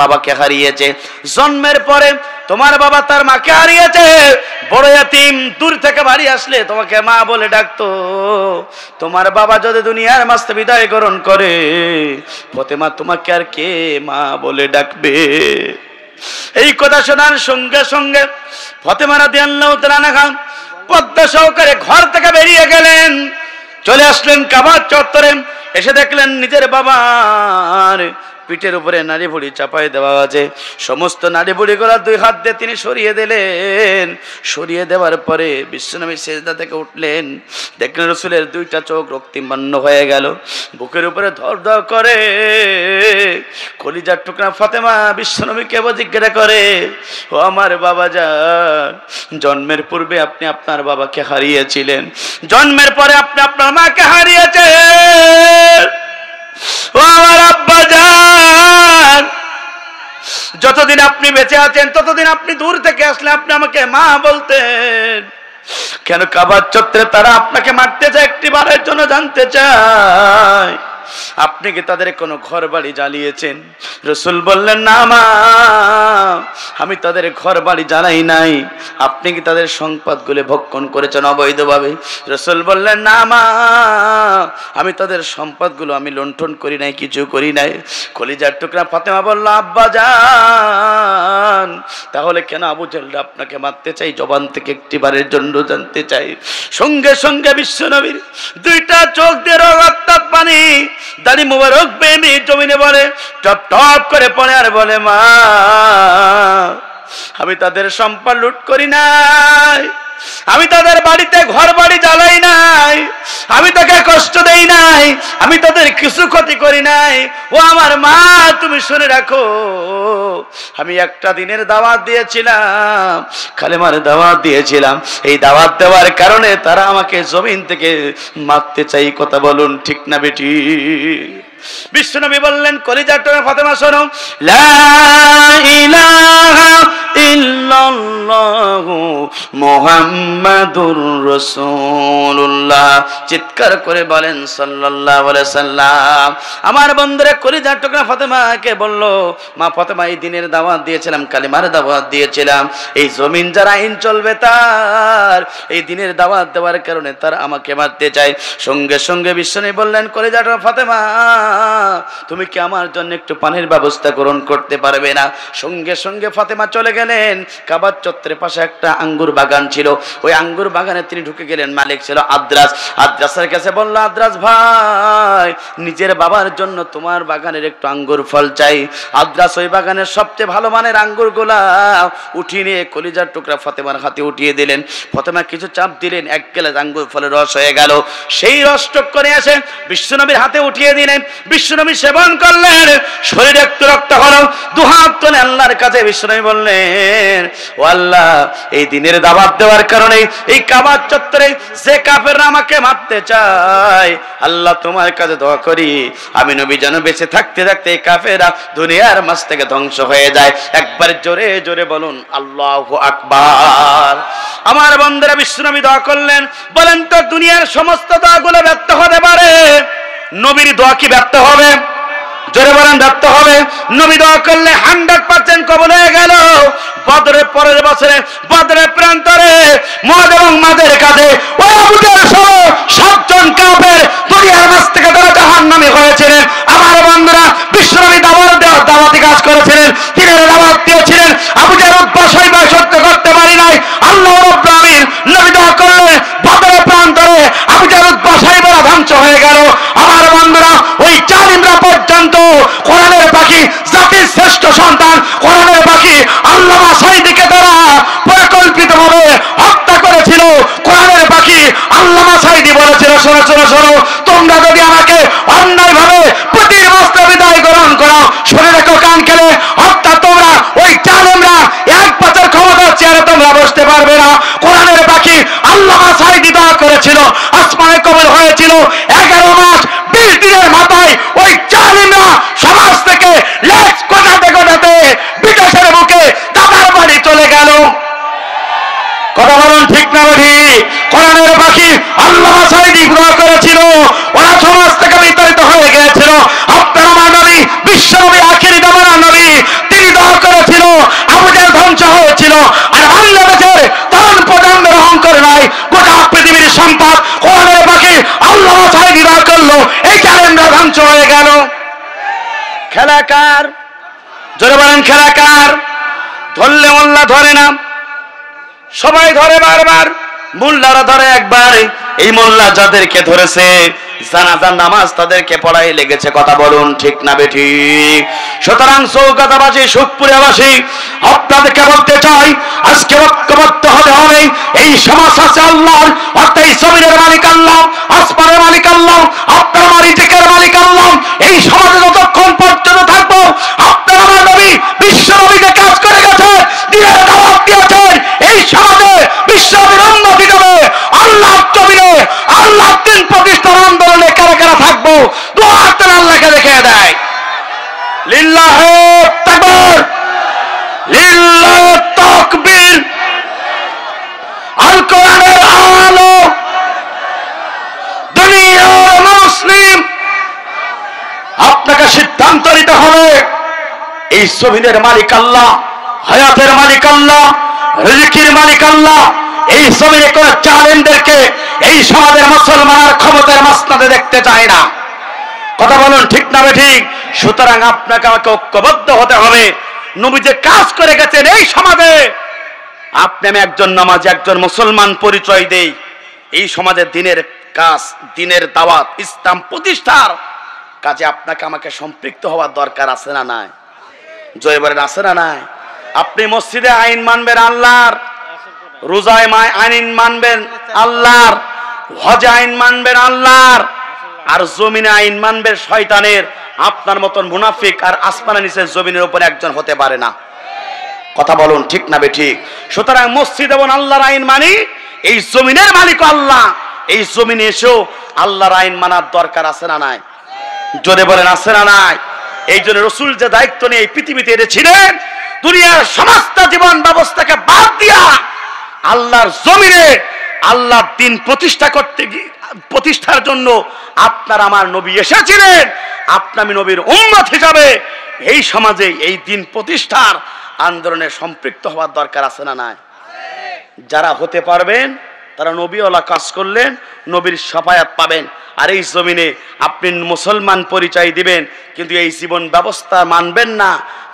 বাবাকে হারিয়েছে, জন্মের পরে তোমার বাবা তার মাকে হারিয়েছে, বড় এতিম, দূর থেকে বাড়ি আসলে তোমাকে মা বলে ডাকতো, তোমার বাবা যদি দুনিয়ার মাঝে বিদায় গ্রহণ করে ফাতেমা তোমাকে আর কে মা বলে ডাকবে? এই কথা শোনার সঙ্গে সঙ্গে ফাতেমা রাদিয়াল্লাহু তাআলা আনহা পদ্মা সহকারে ঘর থেকে বেরিয়ে গেলেন, চলে আসলেন কাবার চত্বরে, এসে দেখলেন নিজের বাবার পিঠের উপরে নারী বুড়ি চাপাই দেওয়া আছে। সমস্ত নারী বুড়িগুলো 2 হাত দিয়ে তিনি সরিয়ে দিলেন। সরিয়ে দেওয়ার পরে বিশ্বনবী সেজদা থেকে উঠলেন, দেখলেন রাসূলের 2টা চোখ রক্তিম হয়ে গেল, বুকের উপরে ধড়ধড় করে কলিজার টুকরা ফাতেমা বিশ্বনবীকে জিজ্ঞাসা করে, ও আমার বাবা যান, জন্মের পূর্বে আপনি আপনার বাবাকে হারিয়েছিলেন, জন্মের পরে আপনি আপনার মাকে হারিয়েছেন, ও আমার আব্বা যান, যতদিন আপনি বেঁচে আছেন ততদিন আপনি দূর থেকে আসলে আপনি আমাকে মা বলতেন, কেন কাবার চত্বরে তারা আপনাকে মারতে চায় একটি বারের জন্য জানতে চায়, আপনি কি তাদের কোনো ঘর বাড়ি জ্বালিয়েছেন? রাসূল বললেন, না মা, আমি তাদের ঘর বাড়ি জ্বালাই নাই, আপনি কি তাদের সম্পদগুলো ভক্ষণ করেছেন অবৈধভাবে? রাসূল বললেন, না মা, আমি তাদের সম্পদগুলো আমি লুণ্ঠন করি নাই, কিছু করি নাই। কলিজার টুকরা ফাতেমা বলল, আব্বা জান, তাহলে কেন আবু জাহল আপনাকে মারতে চাই? জবান থেকে একটি বারের জন্য জানতে চাই। সঙ্গে সঙ্গে বিশ্বনবীর 2টা চোখ দিয়ে রক্তাক্ত পানি, দাড়ি মুবারক বেনি জমিনে বলে টপ টপ করে পড়ে আর বলে, মা, আমি তাদের সম্পদ লুট করি নাই, আমি তাদের বাড়িতে ঘর বাড়ি জ্বালাই নাই, আমি তাকে কষ্ট দেই নাই, আমি তাদের কিছু ক্ষতি করি নাই। ও আমার মা, তুমি শুনে রাখো, আমি একটা দিনের দাওয়াত দিয়েছিলাম, কালেমার দাওয়াত দিয়েছিলাম, এই দাওয়াত দেওয়ার কারণে তারা আমাকে জমিন থেকে মারতে চাই। কথা বলুন ঠিক না বেটি? বিশ্বনবী বললেন, কলিজার টুকরা ফাতেমা শোনো, লা ইলাহা ইল্লাল্লাহু মুহাম্মাদুর রাসূলুল্লাহ। চিৎকার করে বলেন সাল্লাল্লাহু আলাইহি সাল্লাম। আমার বন্ধুরা কলিজার টুকরা ফাতেমাকে বলল, মা ফাতেমা, এই দিনের দাওয়াত দিয়েছিলাম, কালিমার দাওয়াত দিয়েছিলাম, এই জমিন যার আইন চলবে তার, এই দিনের দাওয়াত দেওয়ার কারণে তার আমাকে মারতে চায়। সঙ্গে সঙ্গে বিশ্বনবী বললেন, কলিজার টুকরা ফাতেমা, তুমি কি আমার জন্য একটু পানির ব্যবস্থা গ্রহণ করতে পারবে না? সঙ্গে সঙ্গে ফাতেমা চলে গেলেন। কাবার চত্বরের পাশে একটা আঙ্গুর বাগান ছিল, ওই আঙ্গুর বাগানে তিনি ঢুকে গেলেন। মালিক ছিল আদ্রাস। আদ্রাসের কাছে বলল, আদ্রাস ভাই, নিজের বাবার জন্য তোমার বাগানের একটু আঙ্গুর ফল চাই। আদ্রাস ওই বাগানের সবচেয়ে ভালো মানের আঙ্গুর গুলা উঠিয়ে নিয়ে কলিজার টুকরা ফাতেমার হাতে উঠিয়ে দিলেন। ফাতেমা কিছু চাপ দিলেন, এক গ্লাস আঙ্গুর ফলের রস হয়ে গেল। সেই রস টক করে এসে বিশ্বনবীর হাতে উঠিয়ে দিলেন। বিশ্বনবী সেবন করলেন, শরীরে একটু রক্ত হলো। দুহাত তুলে আল্লাহর কাছে বিশ্বনবী বললেন, ও আল্লাহ, এই দিনের দাওয়াত দেওয়ার কারণে এই কাবার চত্বরে যে কাফেররা আমাকে মারতে চায়, আল্লাহ তোমার কাছে দোয়া করি আমি নবী যেন বেঁচে থাকতে থাকতে এই কাফেররা দুনিয়ার মাঝ থেকে ধ্বংস হয়ে যায়। একবার জোরে জোরে বলুন আল্লাহু আকবার। আমার বন্ধুরা বিশ্বনবী দোয়া করলেন। বলেন তো, দুনিয়ার সমস্ত দোয়াগুলো ব্যর্থ হতে পারে, নবীর দোয়া কি ব্যর্থ হবে? জোরে বলেন ব্যর্থ হবে। নবী দোয়া করলে 100% কবুল হয়ে গেল। বদরের পরের বছরে বদরের প্রান্তরে মদ এবং মাদের কাঁধে ওই আবু জাহল সহ 7 জন কাফের দুনিয়ার মাঝ থেকে তারা জাহান্নামী হয়েছিলেন। আমার বন্ধুরা, বিশ্বনবী দাওয়াতি কাজ করেছিলেন, তিনি দাওয়াত দিয়েছিলেন। আবু জাহল বাসায় বা সত্য করতে পারি নাই। আল্লাহ রাব্বুল আমিন নবী দোয়া করলেন, বদরের প্রান্তরে আবু জাহল বাসায় বলা ধ্বংস হয়ে গেল। আমার বন্ধুরা, ওই জালিমরা পর্যন্ত কোরআনের পাখি, জাতির শ্রেষ্ঠ সন্তান কোরআনের পাখি আল্লামা সাঈদীকে তারা পরিকল্পিতভাবে হত্যা করেছিল। কোরআনের পাখি আল্লামা সাঈদী বলেছিল, শোনো শোনো শোনো, তোমরা যদি আমাকে অন্যায়ভাবে প্রতির বস্ত্র বিদায় গ্রহণ করো, শুনে রেখো কান খেলে, অর্থাৎ তোমরা ওই জালিমরা এক পাঁচের ক্ষমতার চেয়ারে তোমরা বসতে পারবে না। কোরআনের পাখি আল্লামা সাঈদী দোয়া করেছিল, আসমানে কবুল হয়েছিল। 11 মাস 20 দিনের মাথায় ওই জালিমরা সমাজ থেকে লেজ কোটাতে কোটাতে বিদেশের বুকে দাদার বাড়ি চলে গেল। কথা বলুন ঠিক না ঠিক? কোরআনের পাখি আল্লামা সাঈদী দোয়া করেছিল, ওরা সমাজ থেকে বিতাড়িত হয়ে গিয়েছিল। আপনার আমার নবী, বিশ্বনবী, আখিরি জামানার নবী, তিনি দোয়া করেছিল, আবু জাহল ধ্বংস হয়েছিল। আর বাংলাদেশের তরুণ প্রজন্মের অহংকার নাই, গোটা পৃথিবীর সম্পদ কোরআনের পাখি আল্লামা সাঈদী দোয়া করলো, এই জালেমরা ধ্বংস হয়ে গেল। খেলা কার? জোরে বলেন খেলা কার? ধরলে মোল্লা ধরে না, সবাই ধরে বারবার, মোল্লারা ধরে একবার। এই মোল্লা যাদেরকে ধরেছে, জানাজার নামাজ তাদেরকে পড়াই লেগেছে। কথা বলুন ঠিক না বেঠিক? সুতরাং চৌকাতাবাসী, সুখপুরিয়াবাসী, আপনাদেরকে বলতে চাই, আজকে ঐক্যবদ্ধ হতে হবে। এই সমাজ আছে আল্লাহর, অর্থাৎ এই জমিনের মালিক আল্লাহ, আসমানের মালিক আল্লাহ, আপনার আমার রিজিকের মালিক আল্লাহ। এই সমাজে যতক্ষণ পর্যন্ত থাকবো, আপনার আমার নবী, বিশ্ব নবীকে কাজ করে গেছে, দিনের দাওয়াত দিয়েছেন, এই সমাজে বিশ্ব নবীর উন্নতি হবে। আল্লাহ জমিনে আল্লাহ দিন প্রতিষ্ঠার আন্দোলনে কারা কারা থাকবো, দোয়া করে আল্লাহকে দেখিয়ে দেয়। লিল্লাহু তাকবীর, লিল্লাহু তাকবীর। আল কোরআনের আলো, দুনিয়ার মুসলিম, আপনাকে সিদ্ধান্ত নিতে হবে। এই জমিনের মালিক আল্লাহ, হায়াতের মালিক আল্লাহ, রিজিকের মালিক আল্লাহ। এই জমিনে কোন জালেমদেরকে এই সমাজের মুসলমানের ক্ষমতার মাসনাদে দেখতে চায় না। কথা বলুন ঠিক না ঠিক? সুতরাং আপনাকে আমাকে ঐক্যবদ্ধ হতে হবে। নবী যে কাজ করে গেছেন এই সমাজে, আপনি আমি একজন নামাজি, একজন মুসলমান পরিচয় দেই। এই সমাজে দিনের কাজ, দিনের দাওয়াত, ইসলাম প্রতিষ্ঠার কাজে আপনাকে আমাকে সম্পৃক্ত হওয়ার দরকার আছে না নাই? জয় বলেন আছে না নাই? আপনি মসজিদে আইন মানবেন আল্লাহর, রোজায় আইন মানবেন আল্লাহর, হজে আইন মানবেন আল্লাহর, আর জমিনে আইন মানবেন শয়তানের। আপনার মতন মুনাফিক আর আসমানের নিচে জমিনের উপরে একজন হতে পারে না। কথা বলুন ঠিক না বেঠিক? সুতরাং মসজিদ এবং আল্লাহর আইন মানি, এই জমিনের মালিক আল্লাহ। এই জমিনে এসেও আল্লাহর আইন মানার দরকার আছে না নাই? জোরে বলেন আছে না নাই? এই জন্য রসুল যে দায়িত্ব নিয়ে এই পৃথিবীতে এনেছিলেন, দুনিয়ার সমস্ত জীবন ব্যবস্থাকে বাদ দিয়া আল্লাহর জমিনে আল্লাহর দিন প্রতিষ্ঠার জন্য আপনার আমার নবী এসেছিলেন। আপনি আমি নবীর উম্মত হিসাবে এই সমাজে এই দিন প্রতিষ্ঠার আন্দোলনে সম্পৃক্ত হওয়ার দরকার আছে না নাই? যারা হতে পারবেন তারা নবীওয়ালা কাজ করলেন, নবীর শাফায়াত পাবেন। আর এই জমিনে আপনি মুসলমান পরিচয় দিবেন, কিন্তু এই জীবন ব্যবস্থা মানবেন না,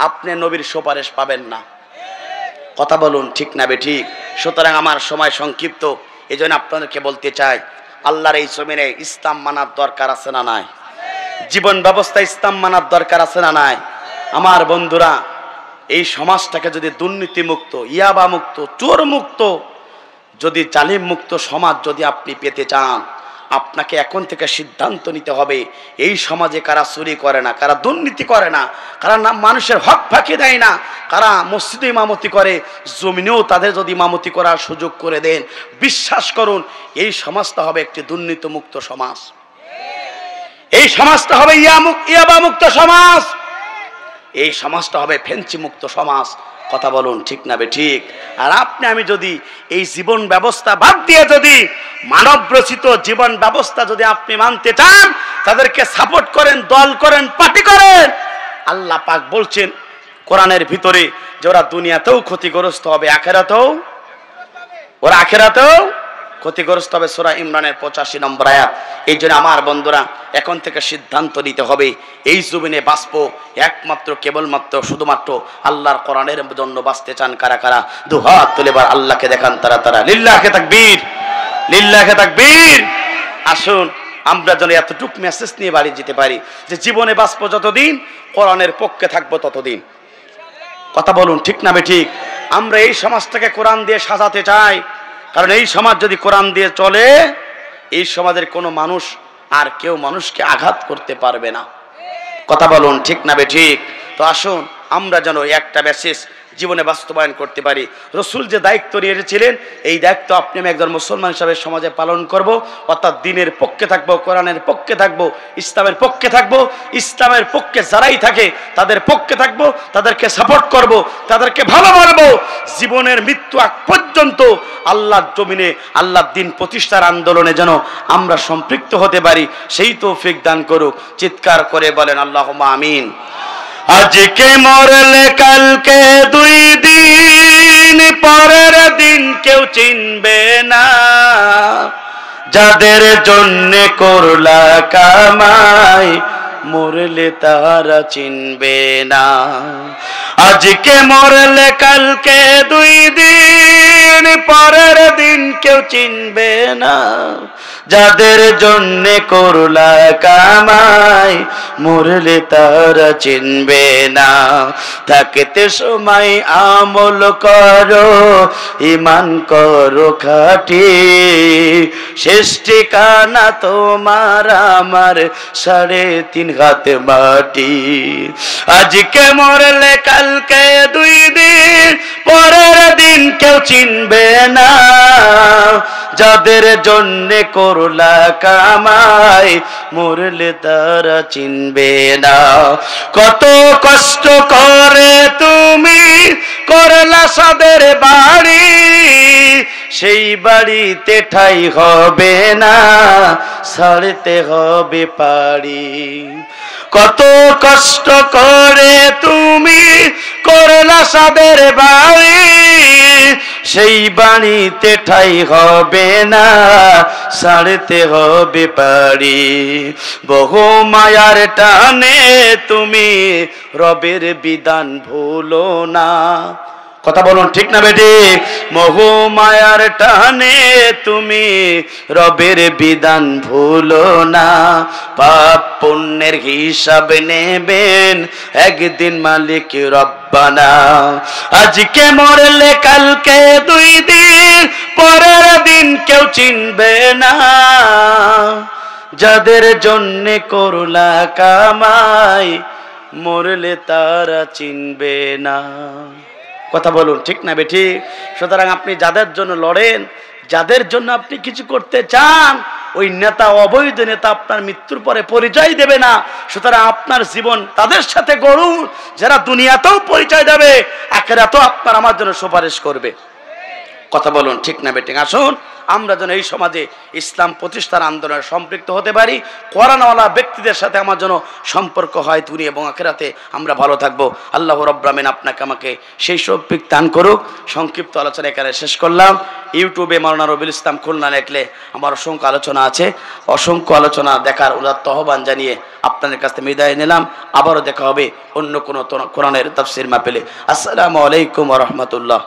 আপনি নবীর সুপারিশ পাবেন না। কথা বলুন ঠিক না বেঠিক? সুতরাং আমার সময় সংক্ষিপ্ত, এই জন্য আপনাদেরকে বলতে চাই, আল্লাহর এই জমিনে ইসলাম মানার দরকার আছে না নাই? জীবন ব্যবস্থা ইসলাম মানার দরকার আছে না নাই? আমার বন্ধুরা, এই সমাজটাকে যদি দুর্নীতি মুক্ত, ইয়াবা মুক্ত, চোর মুক্ত, যদি জালিম মুক্ত সমাজ যদি আপনি পেতে চান, আপনাকে এখন থেকে সিদ্ধান্ত নিতে হবে এই সমাজে কারা চুরি করে না, কারা দুর্নীতি করে না, কারা মানুষের হক ফাঁকি দেয় না, কারা মসজিদে ইমামতি করে, জমিনেও তাদের যদি ইমামতি করার সুযোগ করে দেন, বিশ্বাস করুন এই সমাজটা হবে একটি দুর্নীতি মুক্ত সমাজ। এই সমাজটা হবে ইয়াবা মুক্ত সমাজ। এই সমাজটা হবে ফেঞ্চি মুক্ত সমাজ। কথা বলুন ঠিক না বেঠিক? আর আপনি আমি যদি এই জীবন ব্যবস্থা বাদ দিয়ে যদি মানব রচিত জীবন ব্যবস্থা যদি আপনি মানতে চান, তাদেরকে সাপোর্ট করেন, দল করেন, পার্টি করেন, আল্লাহ পাক বলছেন কোরআনের ভিতরে যে ওরা দুনিয়াতেও ক্ষতিগ্রস্ত হবে, আখিরাতেও ক্ষতিগ্রস্ত হবে। সূরা ইমরানের 85 নম্বর আয়াত। এই জন্য আমার বন্ধুরা, এখন থেকে সিদ্ধান্ত নিতে হবে এই জমিনে বাঁচবো একমাত্র কেবলমাত্র শুধুমাত্র আল্লাহর কোরআনের জন্য বাঁচতে চান কারা কারা? দুহাত তুলে এবার আল্লাহকে দেখান তারা। লিল্লাহে তাকবীর, লিল্লাহে তাকবীর। আসুন আমরা যেন এতটুকু মেসেজ নিয়ে বাড়ি যেতে পারি যে জীবনে বাঁচবো যতদিন, কোরআনের পক্ষে থাকবো ততদিন। কথা বলুন ঠিক না বেঠিক? আমরা এই সমাজটাকে কোরআন দিয়ে সাজাতে চাই, কারণ এই সমাজ যদি কোরআন দিয়ে চলে, এই সমাজের কোনো মানুষ আর কেউ মানুষকে আঘাত করতে পারবে না। কথা বলুন ঠিক না বেঠিক? তো আসুন আমরা যেন একটা মেসেজ জীবনে বাস্তবায়ন করতে পারি। রসুল যে দায়িত্ব নিয়েছিলেন, এই দায়িত্ব আপনি আমি একজন মুসলমান হিসাবে সমাজে পালন করব, অর্থাৎ দিনের পক্ষে থাকবো, কোরআনের পক্ষে থাকবো, ইসলামের পক্ষে থাকবো। ইসলামের পক্ষে যারাই থাকে তাদের পক্ষে থাকবো, তাদেরকে সাপোর্ট করব, তাদেরকে ভালোবাসবো। জীবনের মৃত্যু আগ পর্যন্ত আল্লাহর জমিনে আল্লাহর দিন প্রতিষ্ঠার আন্দোলনে যেন আমরা সম্পৃক্ত হতে পারি, সেই তৌফিক দান করুক। চিৎকার করে বলেন আল্লাহুম্মা আমিন। আজকে মরলে কালকে 2 দিন, পরের দিন কেউ চিনবে না, যাদের জন্য করলা কামাই মরলে তারা চিনবে না। আজকে মরলে কালকে 2 দিন, পরের দিন কেউ চিনবে না, যাদের জন্য করলা কামাই মরলে তারা চিনবে না। থাকতে সময় আমল করো, ঈমান করো খাঁটি, শেষ ঠিকানা তোমার আমার 3.5 হাত মাটি। আজকে মরলে কালকে 2 দিন, পরের দিন কেউ চিনবে না, যাদের জন্য করলা কামাই মরলে তারা চিনবে না। কত কষ্ট করে তুমি করলা সাদের বাড়ি, সেই বাড়িতে ঠাই হবে না, ছাড়তে হবে পাড়ি। কত কষ্ট করে তুমি করলা সাদের বাড়ি, সেই বাড়িতে ঠাই হবে না, ছাড়তে হবে পাড়ি। বহু মায়ার টানে তুমি রবের বিধান ভুলো না। কথা বলুন ঠিক না বেটি? মোহ মায়ার টানে তুমি রবের বিধান ভুলো না। পাপ পুণ্যের হিসাব নেবেন একদিন মালিক রব্বানা। আজকে মরলে কালকে 2 দিন, পরের দিন কেউ চিনবে না, যাদের জন্য করলা কামাই মরলে তারা চিনবে না। কথা বলুন ঠিক না বেঠি? সুতরাং আপনি যাদের জন্য লড়েন, যাদের জন্য আপনি কিছু করতে চান, ওই নেতা অবৈধ নেতা আপনার মৃত্যুর পরে পরিচয় দেবে না। সুতরাং আপনার জীবন তাদের সাথে গড়ুন যারা দুনিয়াতেও পরিচয় দেবে, আখিরাতেও আপনার আমার জন্য সুপারিশ করবে। কথা বলুন ঠিক না বেঠিক? আসুন আমরা যেন এই সমাজে ইসলাম প্রতিষ্ঠার আন্দোলনে সম্পৃক্ত হতে পারি। কোরআনওয়ালা ব্যক্তিদের সাথে আমার যেন সম্পর্ক হয়, দুনিয়া এবং আখিরাতে আমরা ভালো থাকবো। আল্লাহ রাব্বুল আমিন আপনাকে আমাকে সেই সৌফিক দান করুক। সংক্ষিপ্ত আলোচনা এখানে শেষ করলাম। ইউটিউবে মাওলানা রবিউল ইসলাম খুলনা লিখলে আমার অসংখ্য আলোচনা আছে, অসংখ্য আলোচনা দেখার উদাত্ত আহ্বান জানিয়ে আপনাদের কাছ থেকে বিদায় নিলাম। আবারও দেখা হবে অন্য কোনো কোরআনের তাফসীর মাহফিলে। আসসালামু আলাইকুম ওয়া রাহমাতুল্লাহ।